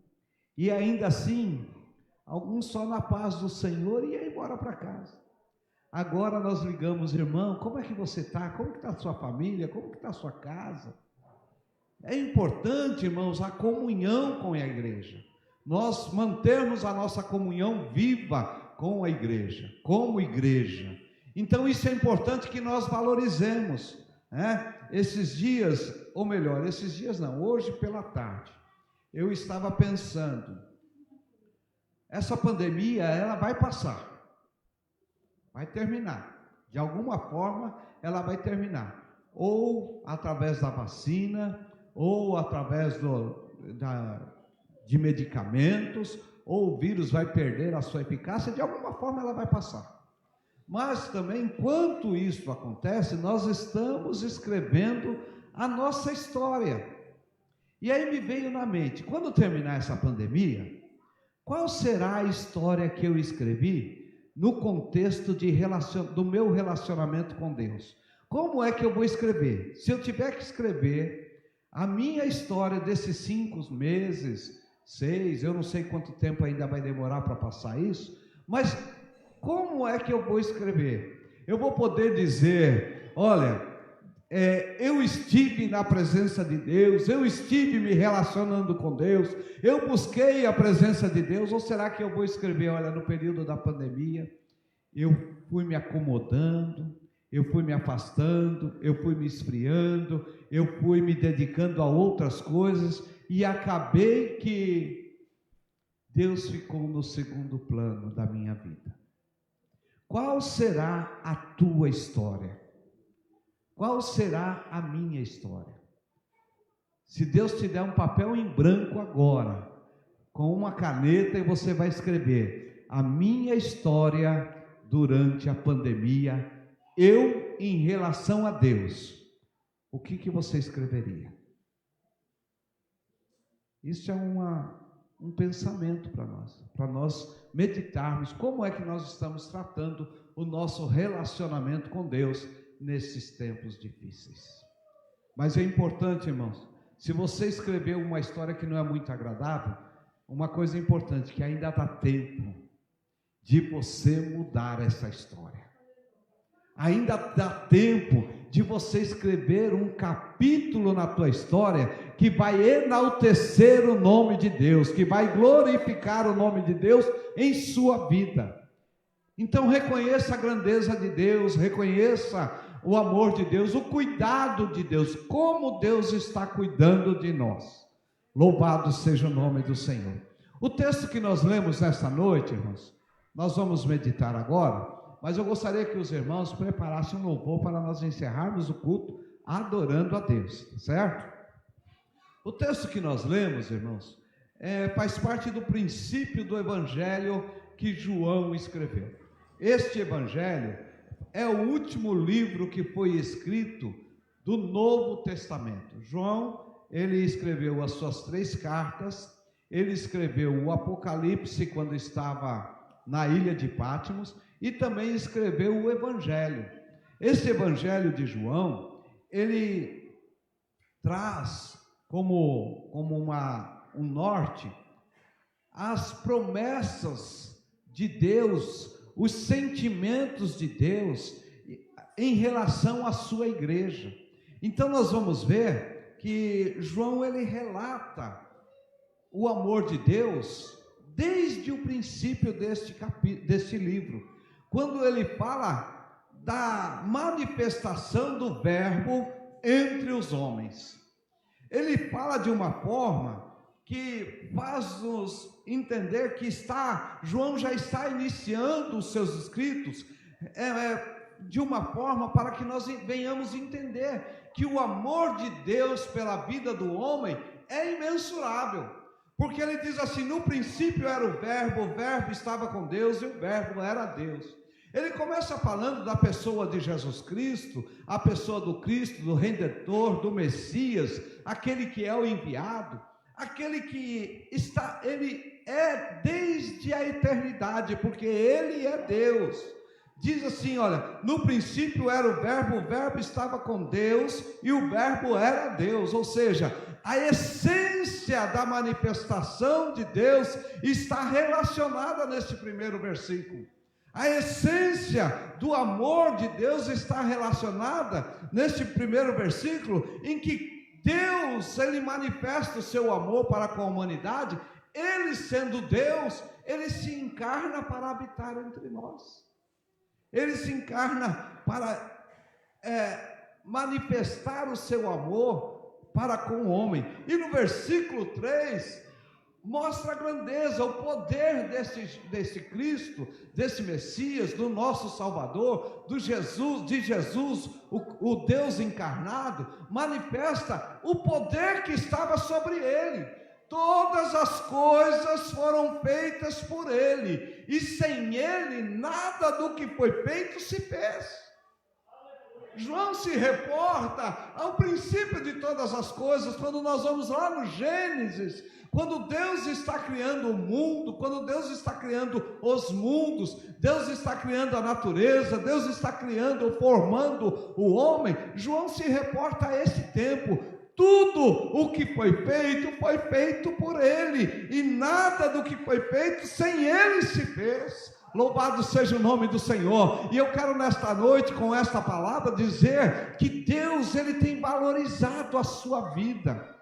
e ainda assim, alguns só na paz do Senhor e ia embora para casa. Agora nós ligamos, irmão, como é que você está? Como que está a sua família? Como que está a sua casa? É importante, irmãos, a comunhão com a igreja. Nós mantermos a nossa comunhão viva com a igreja, como igreja. Então isso é importante que nós valorizemos, né? Esses dias, ou melhor, esses dias não, hoje pela tarde, eu estava pensando, essa pandemia, ela vai passar, vai terminar, de alguma forma ela vai terminar, ou através da vacina, ou através de medicamentos, ou o vírus vai perder a sua eficácia, de alguma forma ela vai passar. Mas também, enquanto isso acontece, nós estamos escrevendo a nossa história. E aí me veio na mente, quando terminar essa pandemia, qual será a história que eu escrevi no contexto do meu relacionamento com Deus? Como é que eu vou escrever? Se eu tiver que escrever a minha história desses 5 meses, 6, eu não sei quanto tempo ainda vai demorar para passar isso, mas como é que eu vou escrever? Eu vou poder dizer, olha, eu estive na presença de Deus, eu estive me relacionando com Deus, eu busquei a presença de Deus, ou será que eu vou escrever, olha, no período da pandemia, eu fui me acomodando, eu fui me afastando, eu fui me esfriando, eu fui me dedicando a outras coisas, e acabei que Deus ficou no segundo plano da minha vida. Qual será a tua história? Qual será a minha história? Se Deus te der um papel em branco agora, com uma caneta, e você vai escrever a minha história durante a pandemia, eu em relação a Deus, o que você escreveria? Isso é um pensamento para nós meditarmos como é que nós estamos tratando o nosso relacionamento com Deus nesses tempos difíceis. Mas é importante, irmãos, se você escreveu uma história que não é muito agradável, uma coisa importante, que ainda dá tempo de você mudar essa história. Ainda dá tempo de você escrever um capítulo na tua história que vai enaltecer o nome de Deus, que vai glorificar o nome de Deus em sua vida. Então reconheça a grandeza de Deus, reconheça o amor de Deus, o cuidado de Deus, como Deus está cuidando de nós. Louvado seja o nome do Senhor. O texto que nós lemos nesta noite, irmãos, nós vamos meditar agora, mas eu gostaria que os irmãos preparassem um louvor para nós encerrarmos o culto adorando a Deus, certo? O texto que nós lemos, irmãos, faz parte do princípio do evangelho que João escreveu. Este evangelho é o último livro que foi escrito do Novo Testamento. João, ele escreveu as suas 3 cartas, ele escreveu o Apocalipse quando estava na ilha de Patmos, e também escreveu o Evangelho. Esse Evangelho de João, ele traz como um norte as promessas de Deus, os sentimentos de Deus em relação à sua igreja. Então nós vamos ver que João, ele relata o amor de Deus desde o princípio deste livro, quando ele fala da manifestação do verbo entre os homens. Ele fala de uma forma que faz-nos entender que João já está iniciando os seus escritos, de uma forma para que nós venhamos entender que o amor de Deus pela vida do homem é imensurável. Porque ele diz assim: no princípio era o verbo estava com Deus e o verbo era Deus. Ele começa falando da pessoa de Jesus Cristo, a pessoa do Cristo, do Redentor, do Messias, aquele que é o enviado, aquele que está, ele é desde a eternidade, porque ele é Deus. Diz assim, olha, no princípio era o verbo estava com Deus e o verbo era Deus, ou seja, a essência da manifestação de Deus está relacionada nesse primeiro versículo. A essência do amor de Deus está relacionada nesse primeiro versículo, em que Deus, ele manifesta o seu amor para com a humanidade. Ele sendo Deus, ele se encarna para habitar entre nós. Ele se encarna para manifestar o seu amor para com o homem. E no versículo 3, mostra a grandeza, o poder desse Cristo, desse Messias, do nosso Salvador, de Jesus, o Deus encarnado, manifesta o poder que estava sobre ele. Todas as coisas foram feitas por ele, e sem ele nada do que foi feito se fez. João se reporta ao princípio de todas as coisas, quando nós vamos lá no Gênesis, quando Deus está criando o mundo, quando Deus está criando os mundos, Deus está criando a natureza, Deus está criando, formando o homem. João se reporta a esse tempo. Tudo o que foi feito por ele, e nada do que foi feito sem ele se fez. Louvado seja o nome do Senhor. E eu quero nesta noite, com esta palavra, dizer que Deus, ele tem valorizado a sua vida.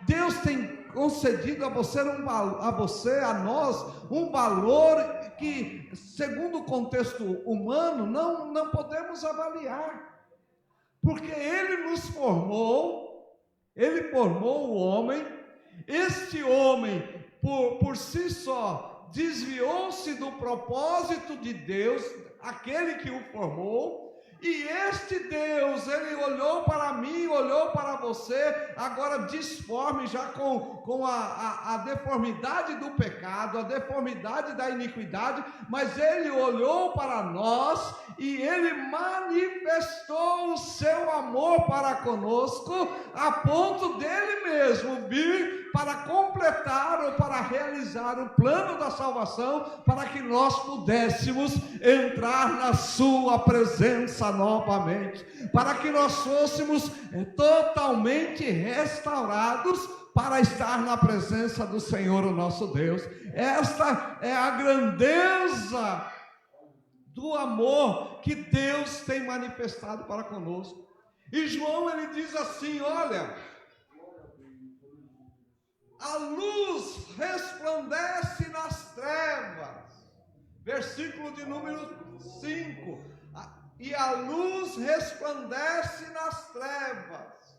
Deus tem concedido a a nós, um valor que, segundo o contexto humano, não podemos avaliar. Porque ele nos formou, ele formou o homem. Este homem, por si só, desviou-se do propósito de Deus, aquele que o formou, e este Deus, ele olhou para mim, olhou para você, agora disforme, já com a deformidade do pecado, a deformidade da iniquidade, mas ele olhou para nós, e ele manifestou o seu amor para conosco, a ponto dele mesmo vir para completar ou para realizar o plano da salvação, para que nós pudéssemos entrar na sua presença novamente, para que nós fôssemos totalmente restaurados para estar na presença do Senhor, o nosso Deus. Esta é a grandeza do amor que Deus tem manifestado para conosco. E João, ele diz assim, olha, a luz resplandece nas trevas, versículo de número 5, e a luz resplandece nas trevas.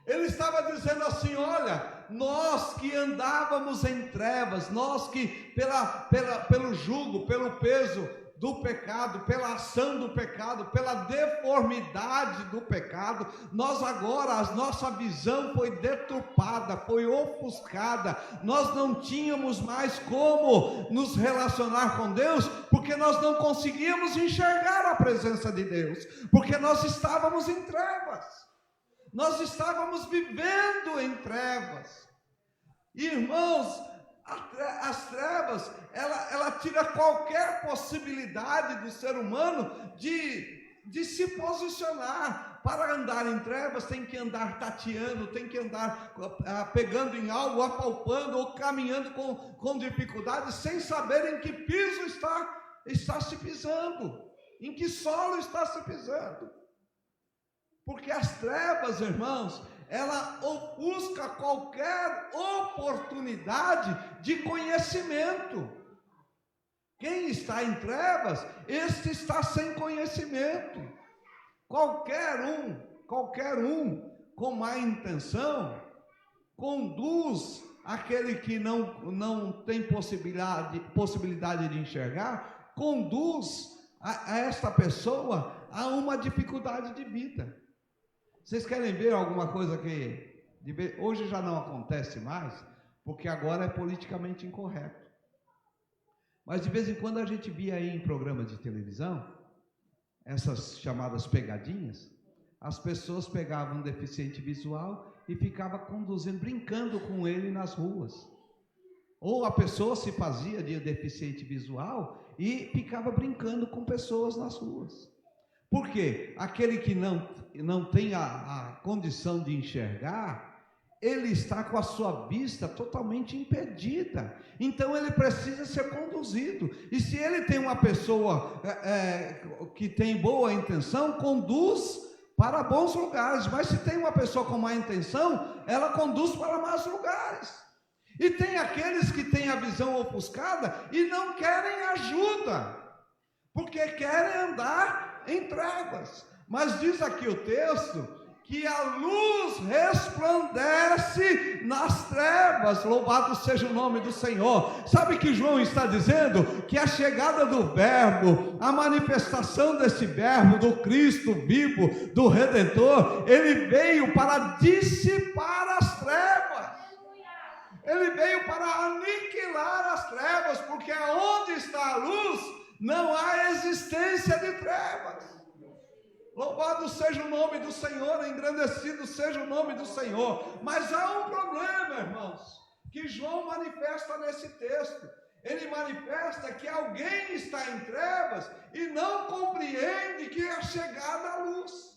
Ele estava dizendo assim, olha, nós que andávamos em trevas, nós que pelo jugo, pelo peso do pecado, pela ação do pecado, pela deformidade do pecado, nós agora, a nossa visão foi deturpada, foi ofuscada, nós não tínhamos mais como nos relacionar com Deus, porque nós não conseguíamos enxergar a presença de Deus, porque nós estávamos em trevas, nós estávamos vivendo em trevas. Irmãos, as trevas, ela tira qualquer possibilidade do ser humano de se posicionar. Para andar em trevas, tem que andar tateando, tem que andar pegando em algo, apalpando ou caminhando com dificuldade, sem saber em que piso está se pisando, em que solo está se pisando. Porque as trevas, irmãos, ela ofusca qualquer oportunidade de conhecimento. Quem está em trevas, este está sem conhecimento. Qualquer um com má intenção, conduz aquele que não tem possibilidade de enxergar, conduz a esta pessoa a uma dificuldade de vida. Vocês querem ver alguma coisa que hoje já não acontece mais, porque agora é politicamente incorreto. Mas de vez em quando a gente via aí em programa de televisão, essas chamadas pegadinhas, as pessoas pegavam um deficiente visual e ficavam conduzindo, brincando com ele nas ruas. Ou a pessoa se fazia de deficiente visual e ficava brincando com pessoas nas ruas. Por quê? Aquele que não tem a condição de enxergar, ele está com a sua vista totalmente impedida. Então ele precisa ser conduzido. E se ele tem uma pessoa que tem boa intenção, conduz para bons lugares. Mas se tem uma pessoa com má intenção, ela conduz para más lugares. E tem aqueles que têm a visão ofuscada e não querem ajuda, porque querem andar em trevas. Mas diz aqui o texto que a luz resplandece nas trevas. Louvado seja o nome do Senhor. Sabe que João está dizendo? Que a chegada do verbo, a manifestação desse verbo, do Cristo vivo, do Redentor, ele veio para dissipar as trevas. Ele veio para aniquilar as trevas, porque onde está a luz, não há existência de trevas. Louvado seja o nome do Senhor, engrandecido seja o nome do Senhor. Mas há um problema, irmãos, que João manifesta nesse texto. Ele manifesta que alguém está em trevas e não compreende que é a chegada à luz.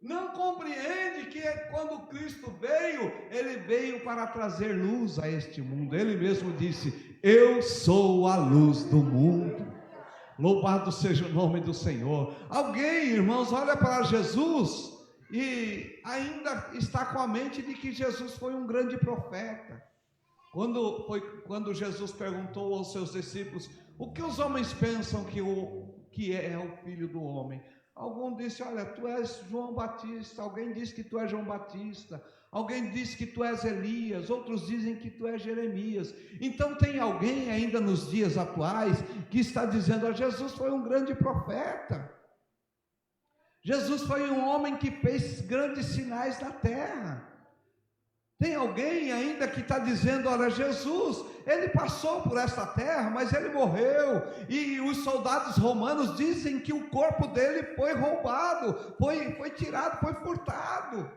Não compreende que quando Cristo veio, ele veio para trazer luz a este mundo. Ele mesmo disse: eu sou a luz do mundo. Louvado seja o nome do Senhor. Alguém, irmãos, olha para Jesus e ainda está com a mente de que Jesus foi um grande profeta. Quando Jesus perguntou aos seus discípulos: o que os homens pensam que é o Filho do Homem? Algum disse: olha, tu és João Batista. Alguém disse que tu és João Batista. Alguém disse que tu és Elias. Outros dizem que tu és Jeremias. Então tem alguém ainda nos dias atuais que está dizendo: Jesus foi um grande profeta. Jesus foi um homem que fez grandes sinais na terra. Tem alguém ainda que está dizendo: olha, Jesus, ele passou por esta terra, mas ele morreu, e os soldados romanos dizem que o corpo dele foi roubado, foi tirado, foi furtado.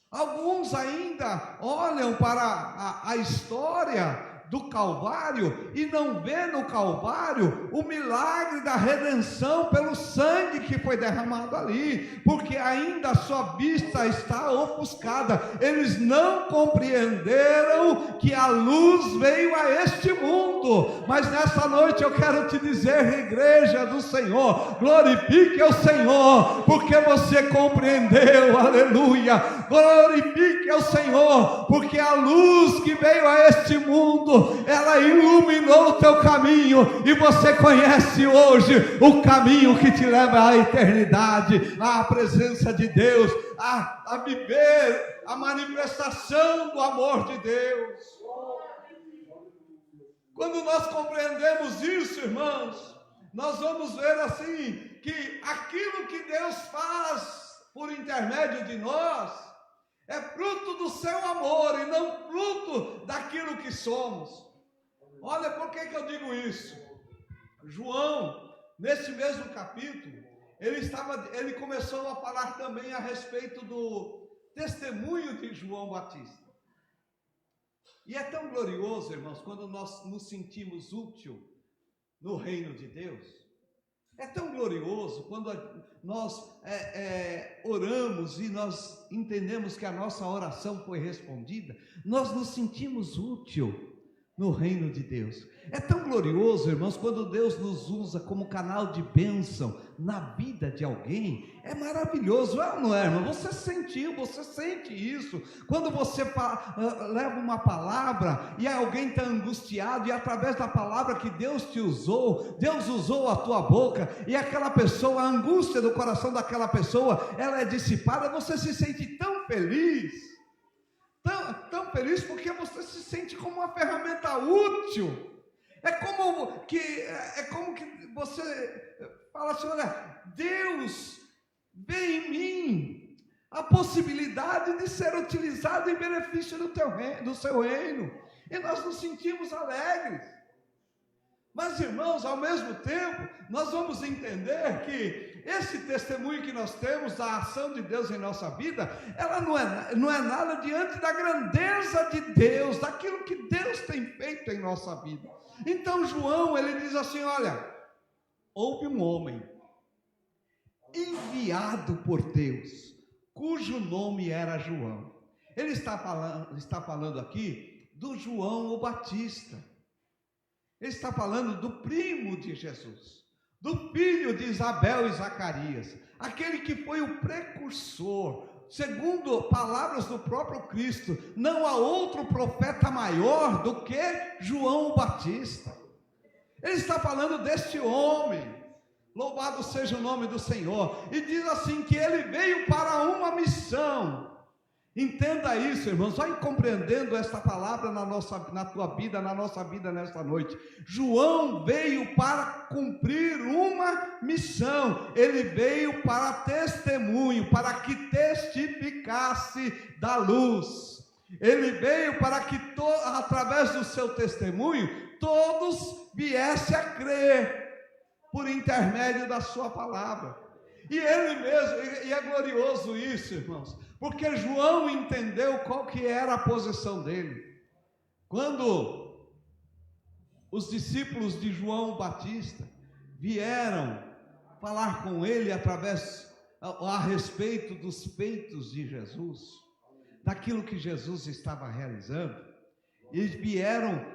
Alguns ainda olham para a história do Calvário e não vê no Calvário o milagre da redenção pelo sangue que foi derramado ali, porque ainda a sua vista está ofuscada. Eles não compreenderam que a luz veio a este mundo. Mas nessa noite eu quero te dizer, igreja do Senhor, glorifique ao Senhor, porque você compreendeu, aleluia. Glorifique ao Senhor, porque a luz que veio a este mundo, ela iluminou o teu caminho, e você conhece hoje o caminho que te leva à eternidade, à presença de Deus, a viver a manifestação do amor de Deus. Quando nós compreendemos isso, irmãos, nós vamos ver assim, que aquilo que Deus faz por intermédio de nós é fruto do seu amor e não fruto daquilo que somos. Olha por que eu digo isso. João, nesse mesmo capítulo, ele começou a falar também a respeito do testemunho de João Batista. E é tão glorioso, irmãos, quando nós nos sentimos úteis no reino de Deus. É tão glorioso quando nós oramos e nós entendemos que a nossa oração foi respondida. Nós nos sentimos úteis no reino de Deus. É tão glorioso, irmãos, quando Deus nos usa como canal de bênção na vida de alguém. É maravilhoso, é ou não é, irmão? Você sente isso. Quando você leva uma palavra e alguém está angustiado, e através da palavra que Deus te usou, Deus usou a tua boca, e aquela pessoa, a angústia do coração daquela pessoa, ela é dissipada, você se sente tão feliz. Tão feliz, porque você se sente como uma ferramenta útil. É como que você fala assim, olha, Deus vê em mim a possibilidade de ser utilizado em benefício do seu reino, e nós nos sentimos alegres. Mas, irmãos, ao mesmo tempo, nós vamos entender que esse testemunho que nós temos da ação de Deus em nossa vida, ela não é nada diante da grandeza de Deus, daquilo que Deus tem feito em nossa vida. Então, João, ele diz assim, olha, houve um homem enviado por Deus, cujo nome era João. Ele está falando aqui do João o Batista. Ele está falando do primo de Jesus, do filho de Isabel e Zacarias, aquele que foi o precursor, segundo palavras do próprio Cristo, não há outro profeta maior do que João o Batista. Ele está falando deste homem, louvado seja o nome do Senhor, e diz assim que ele veio para uma missão. Entenda isso, irmãos, vai compreendendo esta palavra na tua vida, na nossa vida nesta noite. João veio para cumprir uma missão, ele veio para testemunho, para que testificasse da luz. Ele veio para que através do seu testemunho, todos viessem a crer, por intermédio da sua palavra. E ele mesmo, e é glorioso isso, irmãos, porque João entendeu qual que era a posição dele. Quando os discípulos de João Batista vieram falar com ele a respeito dos feitos de Jesus, daquilo que Jesus estava realizando, eles vieram,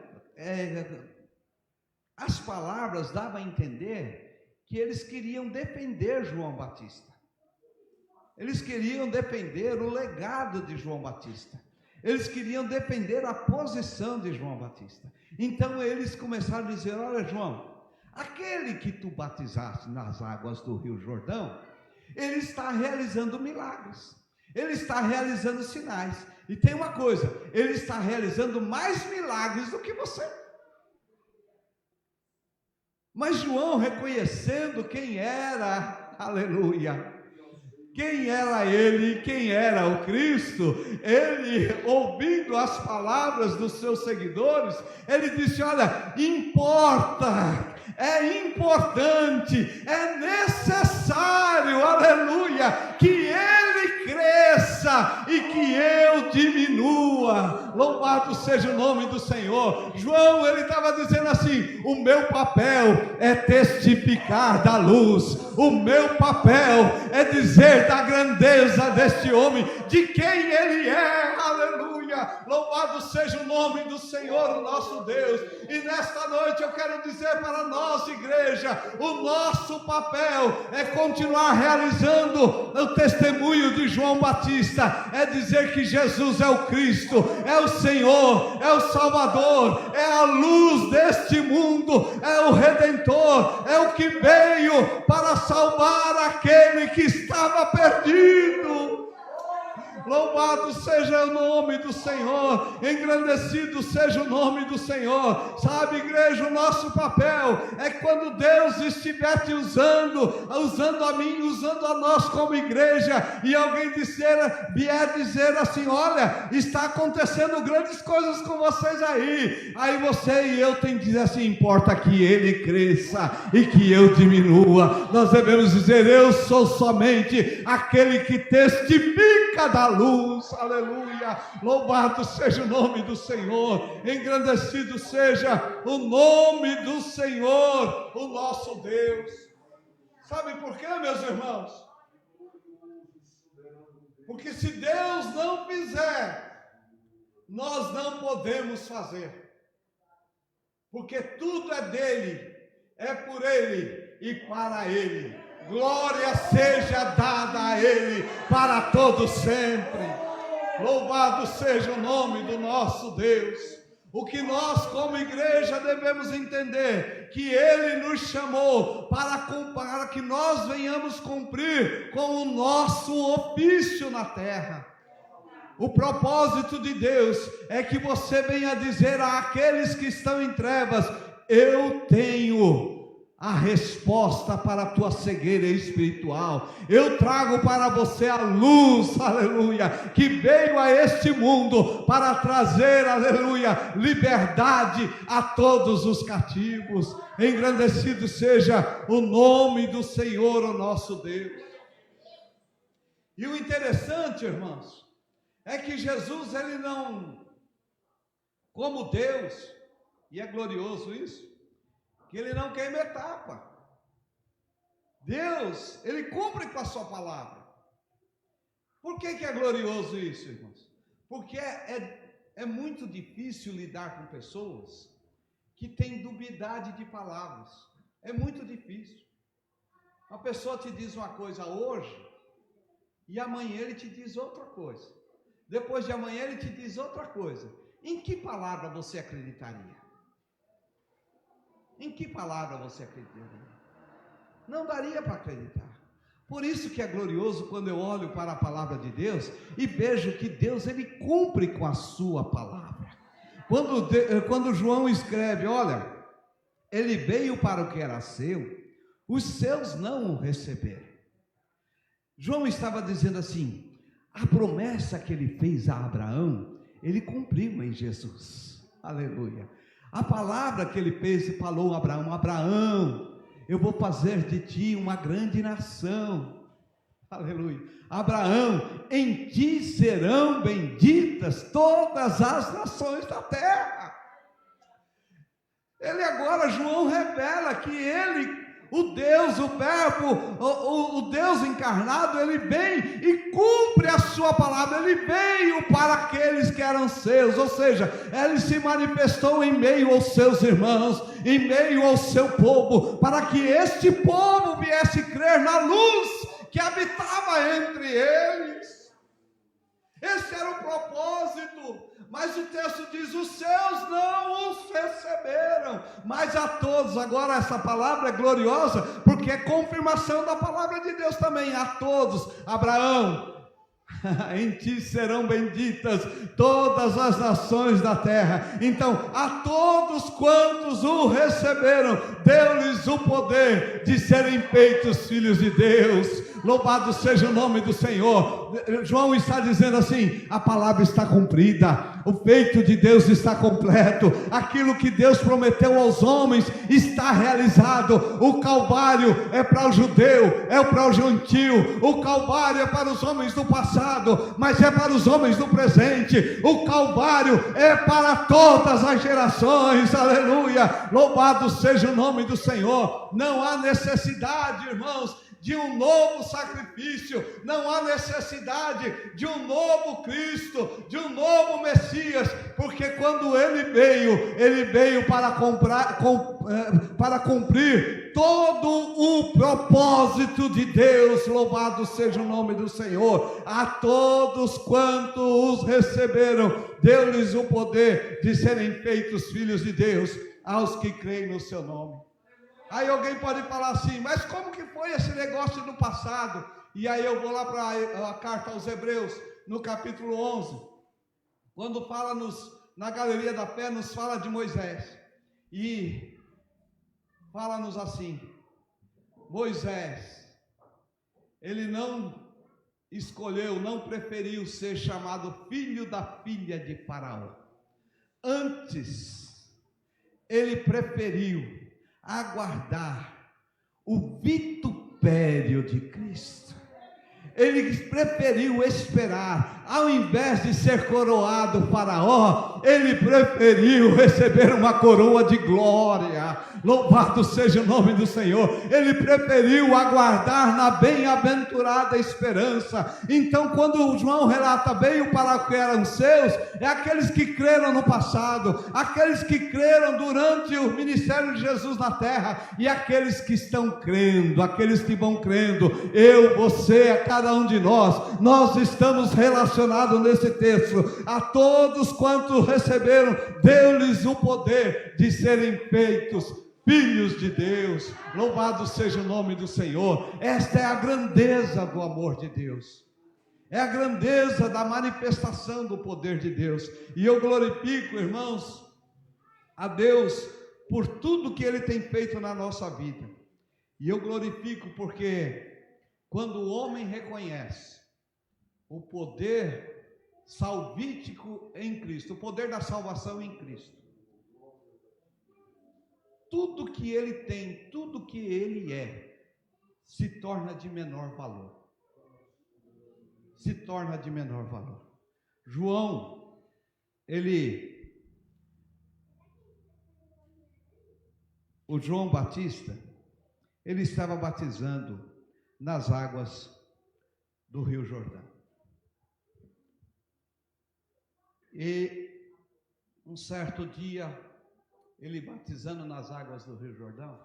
as palavras davam a entender que eles queriam defender João Batista. Eles queriam defender o legado de João Batista. Eles queriam defender a posição de João Batista. Então eles começaram a dizer, olha João, aquele que tu batizaste nas águas do Rio Jordão, ele está realizando milagres. Ele está realizando sinais. E tem uma coisa, ele está realizando mais milagres do que você. Mas João, reconhecendo quem era, aleluia, quem era ele, quem era o Cristo, ele, ouvindo as palavras dos seus seguidores, ele disse, olha, importa, é importante, é necessário, aleluia, que ele cresça e que eu diminua. Louvado seja o nome do Senhor. João, ele estava dizendo assim, o meu papel é testificar da luz, o meu papel é dizer da grandeza deste homem, de quem ele é, aleluia, louvado seja o nome do Senhor, o nosso Deus. E nesta noite eu quero dizer para nós, igreja, o nosso papel é continuar realizando o testemunho de João Batista, é dizer que Jesus é o Cristo, é o Senhor, é o Salvador, é a luz deste mundo, é o Redentor, é o que veio para salvar aquele que estava perdido. Louvado seja o nome do Senhor, engrandecido seja o nome do Senhor. Sabe, igreja, o nosso papel é quando Deus estiver te usando a mim, usando a nós como igreja, e alguém vier dizer assim, olha, está acontecendo grandes coisas com vocês aí você e eu tem que dizer assim, importa que ele cresça e que eu diminua. Nós devemos dizer, eu sou somente aquele que testifica da luz, aleluia, louvado seja o nome do Senhor, engrandecido seja o nome do Senhor, o nosso Deus. Sabe por quê, meus irmãos? Porque se Deus não fizer, nós não podemos fazer, porque tudo é dele, é por ele e para ele. Glória seja dada a ele para todos sempre. Louvado seja o nome do nosso Deus. O que nós como igreja devemos entender, que ele nos chamou para que nós venhamos cumprir com o nosso ofício na terra. O propósito de Deus é que você venha dizer àqueles que estão em trevas, eu tenho a resposta para a tua cegueira espiritual. Eu trago para você a luz, aleluia, que veio a este mundo para trazer, aleluia, liberdade a todos os cativos. Engrandecido seja o nome do Senhor, o nosso Deus. E o interessante, irmãos, é que Jesus, ele não, como Deus, e é glorioso isso, que ele não queima etapa. Deus, ele cumpre com a sua palavra. Por que é glorioso isso, irmãos? Porque é muito difícil lidar com pessoas que têm dubiedade de palavras. É muito difícil. Uma pessoa te diz uma coisa hoje, e amanhã ele te diz outra coisa. Depois de amanhã ele te diz outra coisa. Em que palavra você acreditaria? Em que palavra você acreditaria? Não daria para acreditar. Por isso que é glorioso quando eu olho para a palavra de Deus e vejo que Deus, ele cumpre com a sua palavra. Quando João escreve, olha, ele veio para o que era seu, os seus não o receberam. João estava dizendo assim, a promessa que ele fez a Abraão, ele cumpriu em Jesus. Aleluia. A palavra que ele fez e falou a Abraão, Abraão, eu vou fazer de ti uma grande nação. Aleluia. Abraão, em ti serão benditas todas as nações da terra. Ele agora, João revela que ele, o Deus, o Verbo, o Deus encarnado, ele vem e cumpre a sua palavra. Ele veio para aqueles que eram seus, ou seja, ele se manifestou em meio aos seus irmãos, em meio ao seu povo, para que este povo viesse crer na luz que habitava entre eles. Esse era o propósito. Mas o texto diz, os seus não os receberam, mas a todos. Agora essa palavra é gloriosa, porque é confirmação da palavra de Deus também, a todos. Abraão, em ti serão benditas todas as nações da terra. Então, a todos quantos o receberam, deu-lhes o poder de serem feitos filhos de Deus. Louvado seja o nome do Senhor. João está dizendo assim, a palavra está cumprida, o feito de Deus está completo, aquilo que Deus prometeu aos homens está realizado. O Calvário é para o judeu, é para o gentio, o Calvário é para os homens do passado, mas é para os homens do presente. O Calvário é para todas as gerações, aleluia, louvado seja o nome do Senhor. Não há necessidade, irmãos, de um novo sacrifício, não há necessidade de um novo Cristo, de um novo Messias, porque quando ele veio para cumprir todo o propósito de Deus. Louvado seja o nome do Senhor. A todos quantos os receberam, deu-lhes o poder de serem feitos filhos de Deus, aos que creem no seu nome. Aí alguém pode falar assim, mas como que foi esse negócio no passado? E aí eu vou lá para a carta aos Hebreus, no capítulo 11, quando fala na galeria da fé, nos fala de Moisés, e fala-nos assim, Moisés, ele não escolheu, não preferiu ser chamado filho da filha de Faraó, antes, ele preferiu aguardar o vitupério de Cristo. Ele preferiu esperar, ao invés de ser coroado Faraó, ele preferiu receber uma coroa de glória. Louvado seja o nome do Senhor. Ele preferiu aguardar na bem-aventurada esperança. Então, quando João relata, veio para o que eram seus, é aqueles que creram no passado, aqueles que creram durante o ministério de Jesus na terra, e aqueles que estão crendo, aqueles que vão crendo. Eu, você, cada um de nós estamos relacionados nesse texto. A todos quantos receberam, deu-lhes o poder de serem feitos filhos de Deus. Louvado seja o nome do Senhor. Esta é a grandeza do amor de Deus, é a grandeza da manifestação do poder de Deus. E eu glorifico, irmãos, a Deus por tudo que Ele tem feito na nossa vida. E eu glorifico porque quando o homem reconhece o poder salvífico em Cristo, o poder da salvação em Cristo, tudo que ele tem, tudo que ele é, se torna de menor valor. Se torna de menor valor. João, o João Batista, ele estava batizando nas águas do Rio Jordão. E um certo dia, ele batizando nas águas do Rio Jordão,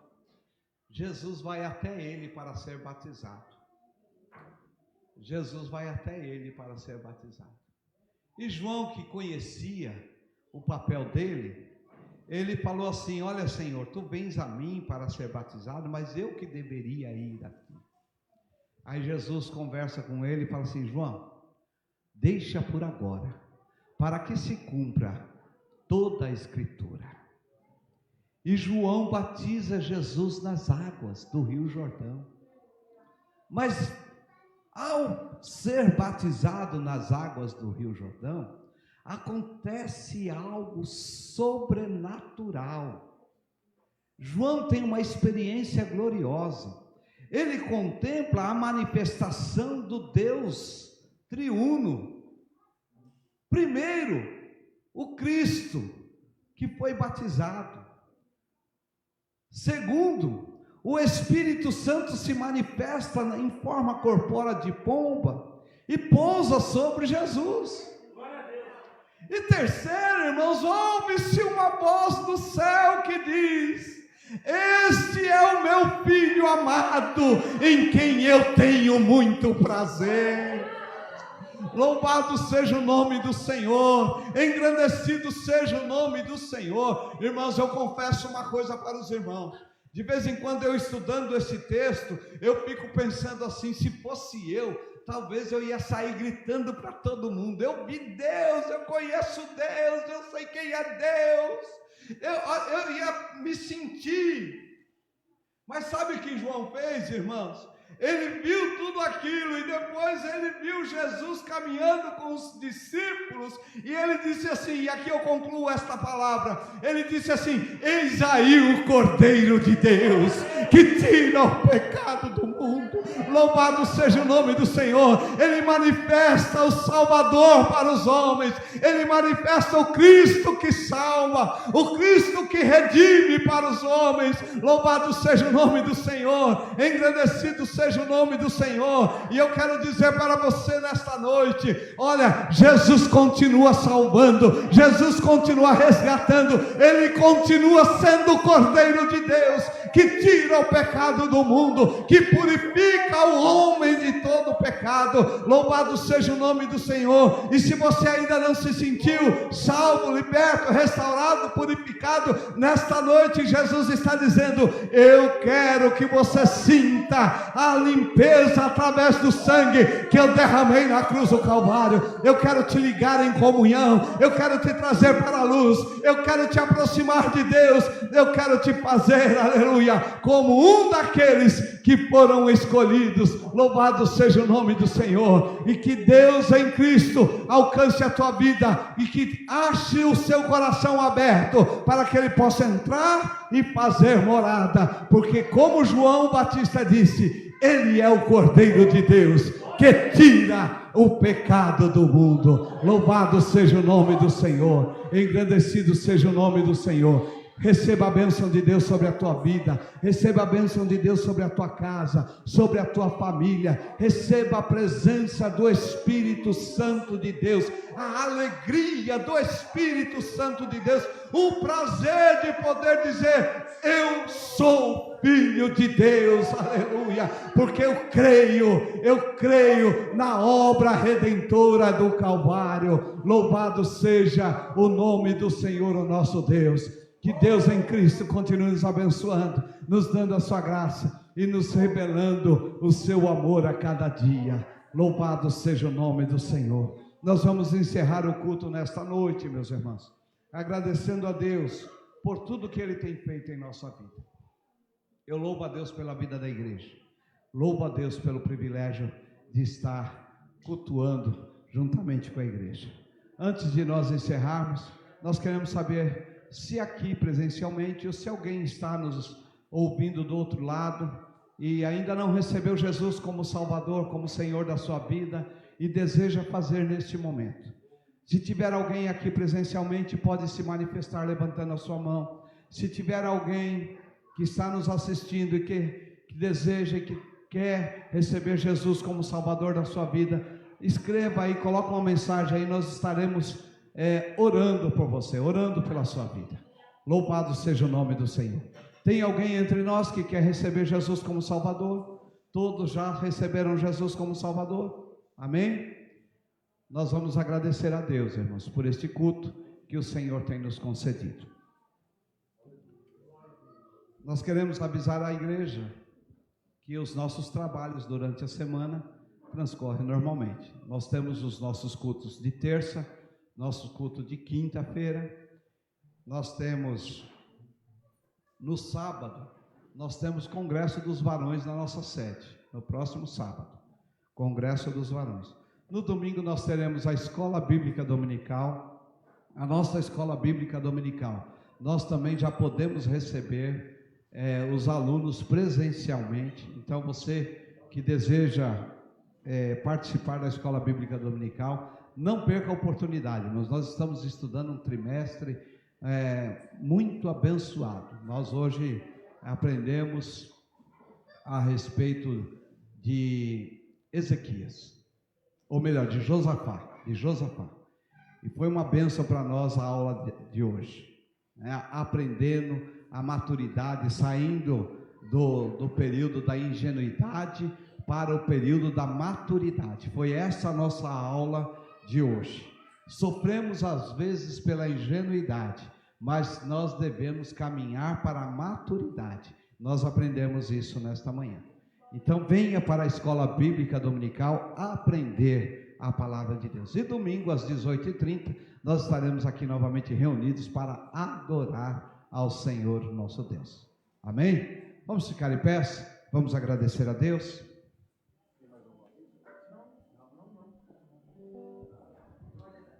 Jesus vai até ele para ser batizado. Jesus vai até ele para ser batizado. E João, que conhecia o papel dele, ele falou assim: olha, Senhor, tu vens a mim para ser batizado, mas eu que deveria ir aqui. Aí Jesus conversa com ele e fala assim: João, deixa por agora, para que se cumpra toda a Escritura. E João batiza Jesus nas águas do Rio Jordão. Mas ao ser batizado nas águas do Rio Jordão, acontece algo sobrenatural. João tem uma experiência gloriosa. Ele contempla a manifestação do Deus triuno. Primeiro, o Cristo que foi batizado. Segundo, o Espírito Santo se manifesta em forma corpórea de pomba e pousa sobre Jesus. E terceiro, irmãos, ouve-se uma voz do céu que diz: este é o meu filho amado, em quem eu tenho muito prazer. Louvado seja o nome do Senhor, engrandecido seja o nome do Senhor. Irmãos, eu confesso uma coisa para os irmãos. De vez em quando eu estudando esse texto, eu fico pensando assim: se fosse eu, talvez eu ia sair gritando para todo mundo: eu vi Deus, eu conheço Deus, eu sei quem é Deus. Eu ia me sentir. Mas sabe o que João fez, irmãos? Ele viu tudo aquilo e depois ele viu Jesus caminhando com os discípulos e ele disse assim, e aqui eu concluo esta palavra, ele disse assim: eis aí o Cordeiro de Deus que tira o pecado do mundo. Louvado seja o nome do Senhor. Ele manifesta o Salvador para os homens, ele manifesta o Cristo que salva, o Cristo que redime para os homens. Louvado seja o nome do Senhor, engrandecido seja o nome do Senhor. E eu quero dizer para você nesta noite: olha, Jesus continua salvando, Jesus continua resgatando, Ele continua sendo o Cordeiro de Deus que tira o pecado do mundo, que purifica o homem de todo pecado. Louvado seja o nome do Senhor. E se você ainda não se sentiu salvo, liberto, restaurado, purificado, nesta noite Jesus está dizendo: eu quero que você sinta a limpeza através do sangue que eu derramei na cruz do Calvário. Eu quero te ligar em comunhão, eu quero te trazer para a luz, eu quero te aproximar de Deus, eu quero te fazer, aleluia, como um daqueles que foram escolhidos. Louvado seja o nome do Senhor. E que Deus em Cristo alcance a tua vida e que ache o seu coração aberto para que Ele possa entrar e fazer morada, porque como João Batista disse, Ele é o Cordeiro de Deus que tira o pecado do mundo. Louvado seja o nome do Senhor, engrandecido seja o nome do Senhor. Receba a bênção de Deus sobre a tua vida, receba a bênção de Deus sobre a tua casa, sobre a tua família, receba a presença do Espírito Santo de Deus, a alegria do Espírito Santo de Deus, o prazer de poder dizer: eu sou filho de Deus, aleluia, porque eu creio na obra redentora do Calvário. Louvado seja o nome do Senhor, o nosso Deus. Que Deus em Cristo continue nos abençoando, nos dando a sua graça e nos revelando o seu amor a cada dia. Louvado seja o nome do Senhor. Nós vamos encerrar o culto nesta noite, meus irmãos, agradecendo a Deus por tudo que Ele tem feito em nossa vida. Eu louvo a Deus pela vida da igreja. Louvo a Deus pelo privilégio de estar cultuando juntamente com a igreja. Antes de nós encerrarmos, nós queremos saber se aqui presencialmente ou se alguém está nos ouvindo do outro lado e ainda não recebeu Jesus como Salvador, como Senhor da sua vida e deseja fazer neste momento. Se tiver alguém aqui presencialmente, pode se manifestar levantando a sua mão. Se tiver alguém que está nos assistindo e que deseja e que quer receber Jesus como Salvador da sua vida, escreva aí, coloca uma mensagem aí, nós estaremos orando por você, orando pela sua vida. Louvado seja o nome do Senhor. Tem alguém entre nós que quer receber Jesus como Salvador? Todos já receberam Jesus como Salvador? Amém? Nós vamos agradecer a Deus, irmãos, por este culto que o Senhor tem nos concedido. Nós queremos avisar a igreja que os nossos trabalhos durante a semana transcorrem normalmente. Nós temos os nossos cultos de terça, nosso culto de quinta-feira, nós temos no sábado, nós temos congresso dos varões na nossa sede, no próximo sábado, congresso dos varões. No domingo nós teremos a escola bíblica dominical, a nossa escola bíblica dominical. Nós também já podemos receber os alunos presencialmente. Então você que deseja participar da escola bíblica dominical, não perca a oportunidade. Nós estamos estudando um trimestre muito abençoado. Nós hoje aprendemos a respeito de Ezequias, ou melhor, de Josafá. E foi uma bênção para nós a aula de hoje, aprendendo a maturidade, saindo do período da ingenuidade para o período da maturidade. Foi essa a nossa aula de hoje. Sofremos às vezes pela ingenuidade, mas nós devemos caminhar para a maturidade. Nós aprendemos isso nesta manhã. Então venha para a escola bíblica dominical aprender a palavra de Deus. E domingo às 18h30 nós estaremos aqui novamente reunidos para adorar ao Senhor nosso Deus. Amém? Vamos ficar em pé, vamos agradecer a Deus.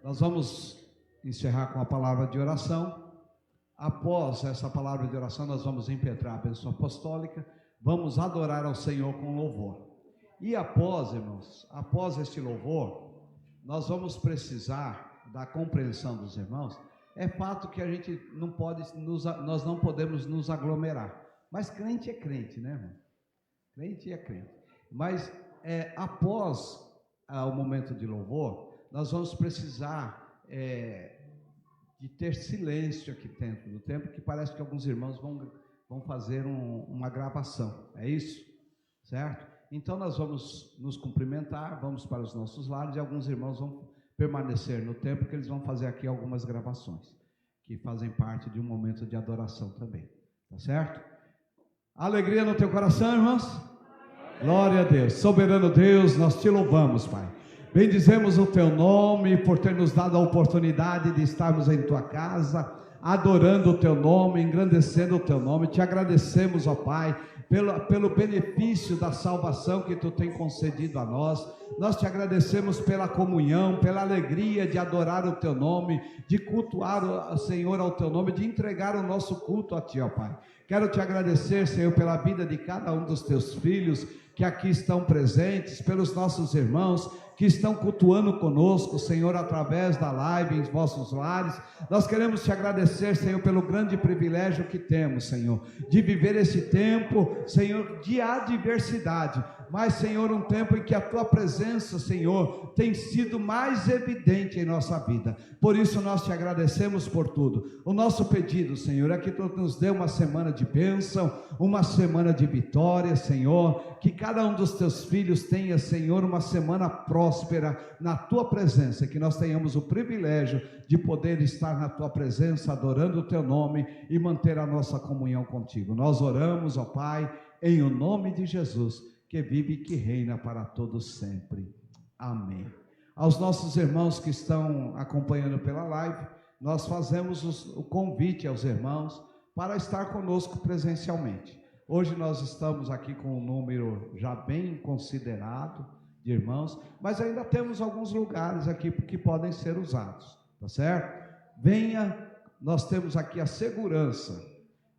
Nós vamos encerrar com a palavra de oração. Após essa palavra de oração, nós vamos impetrar a bênção apostólica. Vamos adorar ao Senhor com louvor. E após, irmãos, após este louvor, nós vamos precisar da compreensão dos irmãos. É fato que a gente não pode, nós não podemos nos aglomerar. Mas crente é crente, né, irmão? Crente é crente. Mas após o momento de louvor, nós vamos precisar de ter silêncio aqui dentro do templo, que parece que alguns irmãos vão fazer uma gravação, é isso? Certo? Então nós vamos nos cumprimentar, vamos para os nossos lares e alguns irmãos vão permanecer no templo, que eles vão fazer aqui algumas gravações, que fazem parte de um momento de adoração também, tá certo? Alegria no teu coração, irmãos? Glória a Deus. Soberano Deus, nós te louvamos, Pai. Bendizemos o teu nome por ter nos dado a oportunidade de estarmos em tua casa, adorando o teu nome, engrandecendo o teu nome. Te agradecemos, ó Pai, pelo benefício da salvação que tu tem concedido a nós. Nós te agradecemos pela comunhão, pela alegria de adorar o teu nome, de cultuar, Senhor, ao teu nome, de entregar o nosso culto a ti, ó Pai. Quero te agradecer, Senhor, pela vida de cada um dos teus filhos que aqui estão presentes, pelos nossos irmãos que estão cultuando conosco, Senhor, através da live em vossos lares. Nós queremos te agradecer, Senhor, pelo grande privilégio que temos, Senhor, de viver esse tempo, Senhor, de adversidade, mas, Senhor, um tempo em que a tua presença, Senhor, tem sido mais evidente em nossa vida. Por isso nós te agradecemos por tudo. O nosso pedido, Senhor, é que tu nos dê uma semana de bênção, uma semana de vitória, Senhor, que cada um dos teus filhos tenha, Senhor, uma semana próspera na tua presença, que nós tenhamos o privilégio de poder estar na tua presença, adorando o teu nome e manter a nossa comunhão contigo. Nós oramos, ó Pai, em o nome de Jesus, que vive e que reina para todos sempre. Amém. Aos nossos irmãos que estão acompanhando pela live, nós fazemos o convite aos irmãos para estar conosco presencialmente. Hoje nós estamos aqui com um número já bem considerado de irmãos, mas ainda temos alguns lugares aqui que podem ser usados, tá certo? Venha, nós temos aqui a segurança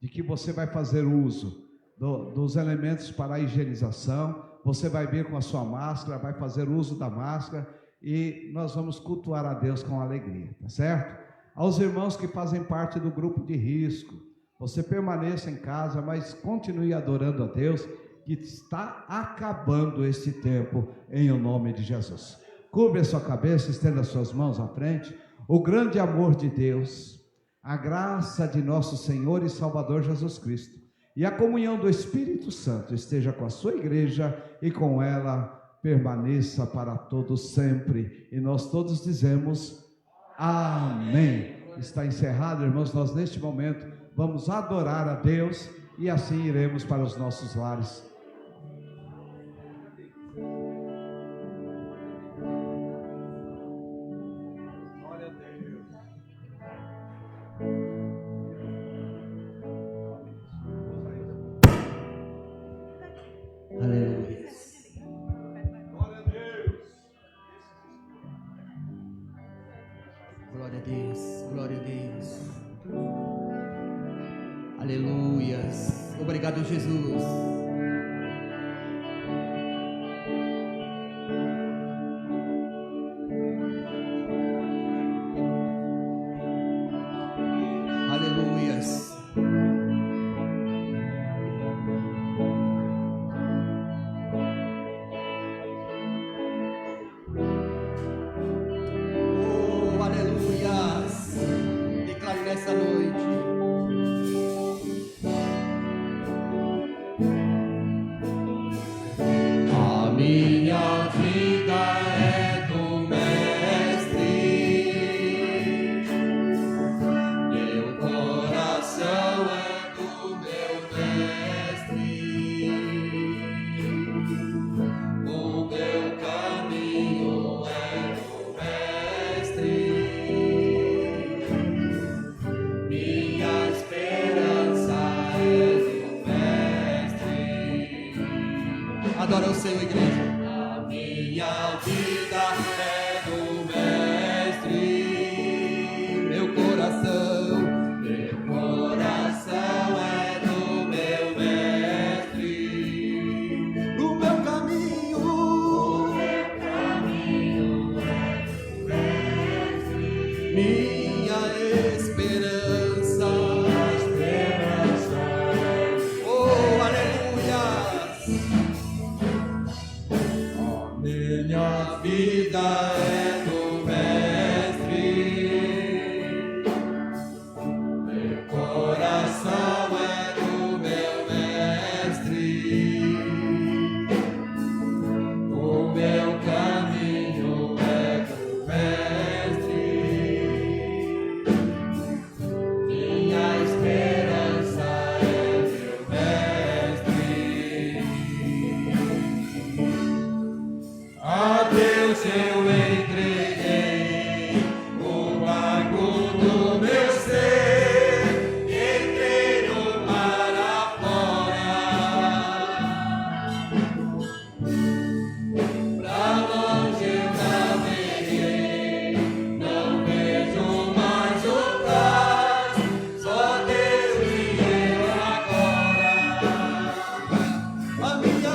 de que você vai fazer uso dos elementos para a higienização, você vai vir com a sua máscara, vai fazer uso da máscara e nós vamos cultuar a Deus com alegria, tá certo? Aos irmãos que fazem parte do grupo de risco, você permaneça em casa, mas continue adorando a Deus, que está acabando este tempo em o nome de Jesus. Curve a sua cabeça, estenda as suas mãos à frente. O grande amor de Deus, a graça de nosso Senhor e Salvador Jesus Cristo e a comunhão do Espírito Santo esteja com a sua igreja e com ela permaneça para todos sempre. E nós todos dizemos amém. Está encerrado, irmãos. Nós neste momento vamos adorar a Deus e assim iremos para os nossos lares. Glória a Deus, glória a Deus. Aleluias. Obrigado, Jesus. Aleluias. Oh, aleluias. Declare nessa noite. A minha vida é do Mestre, meu coração é do meu Mestre, o meu caminho é do Mestre, minha esperança é do Mestre. Adora o Senhor, igreja. A minha vida é do Mestre, meu coração é do meu Mestre, o meu caminho é do Mestre, minha esperança, oh, aleluia. Minha vida é do Mestre, meu coração é do meu Mestre, o meu caminho é do Mestre, minha esperança é meu Mestre. A Deus eu entreguei o barco do meu ser, entrei no mar afora, pra longe eu naveguei, não vejo mais o cais, só Deus e eu agora. A minha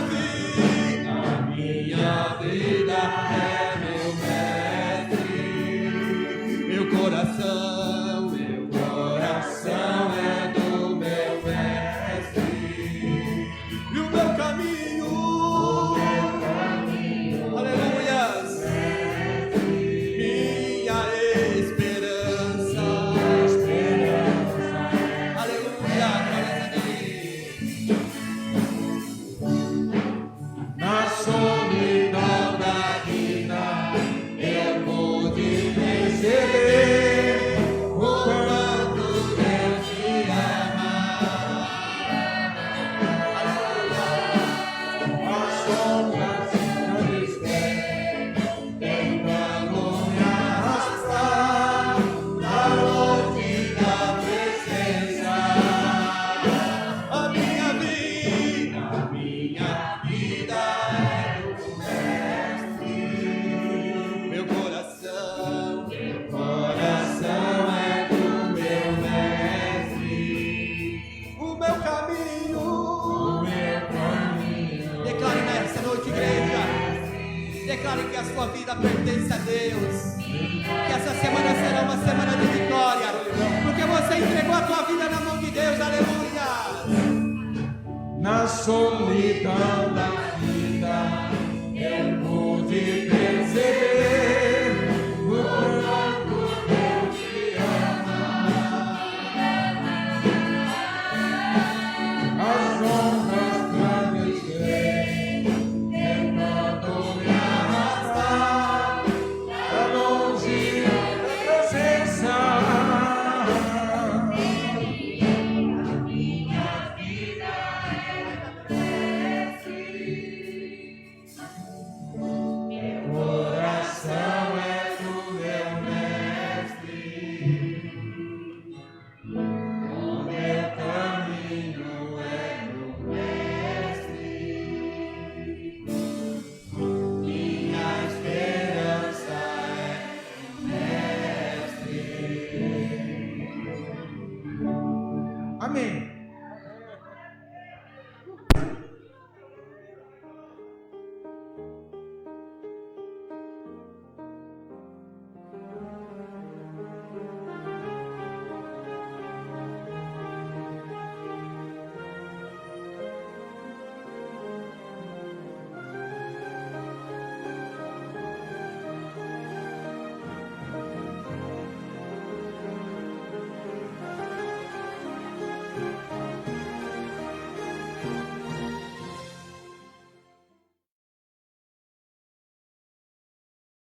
vida é do sua vida pertence a Deus. Que essa semana será uma semana de vitória, porque você entregou a tua vida na mão de Deus. Aleluia. Na solidão da vida.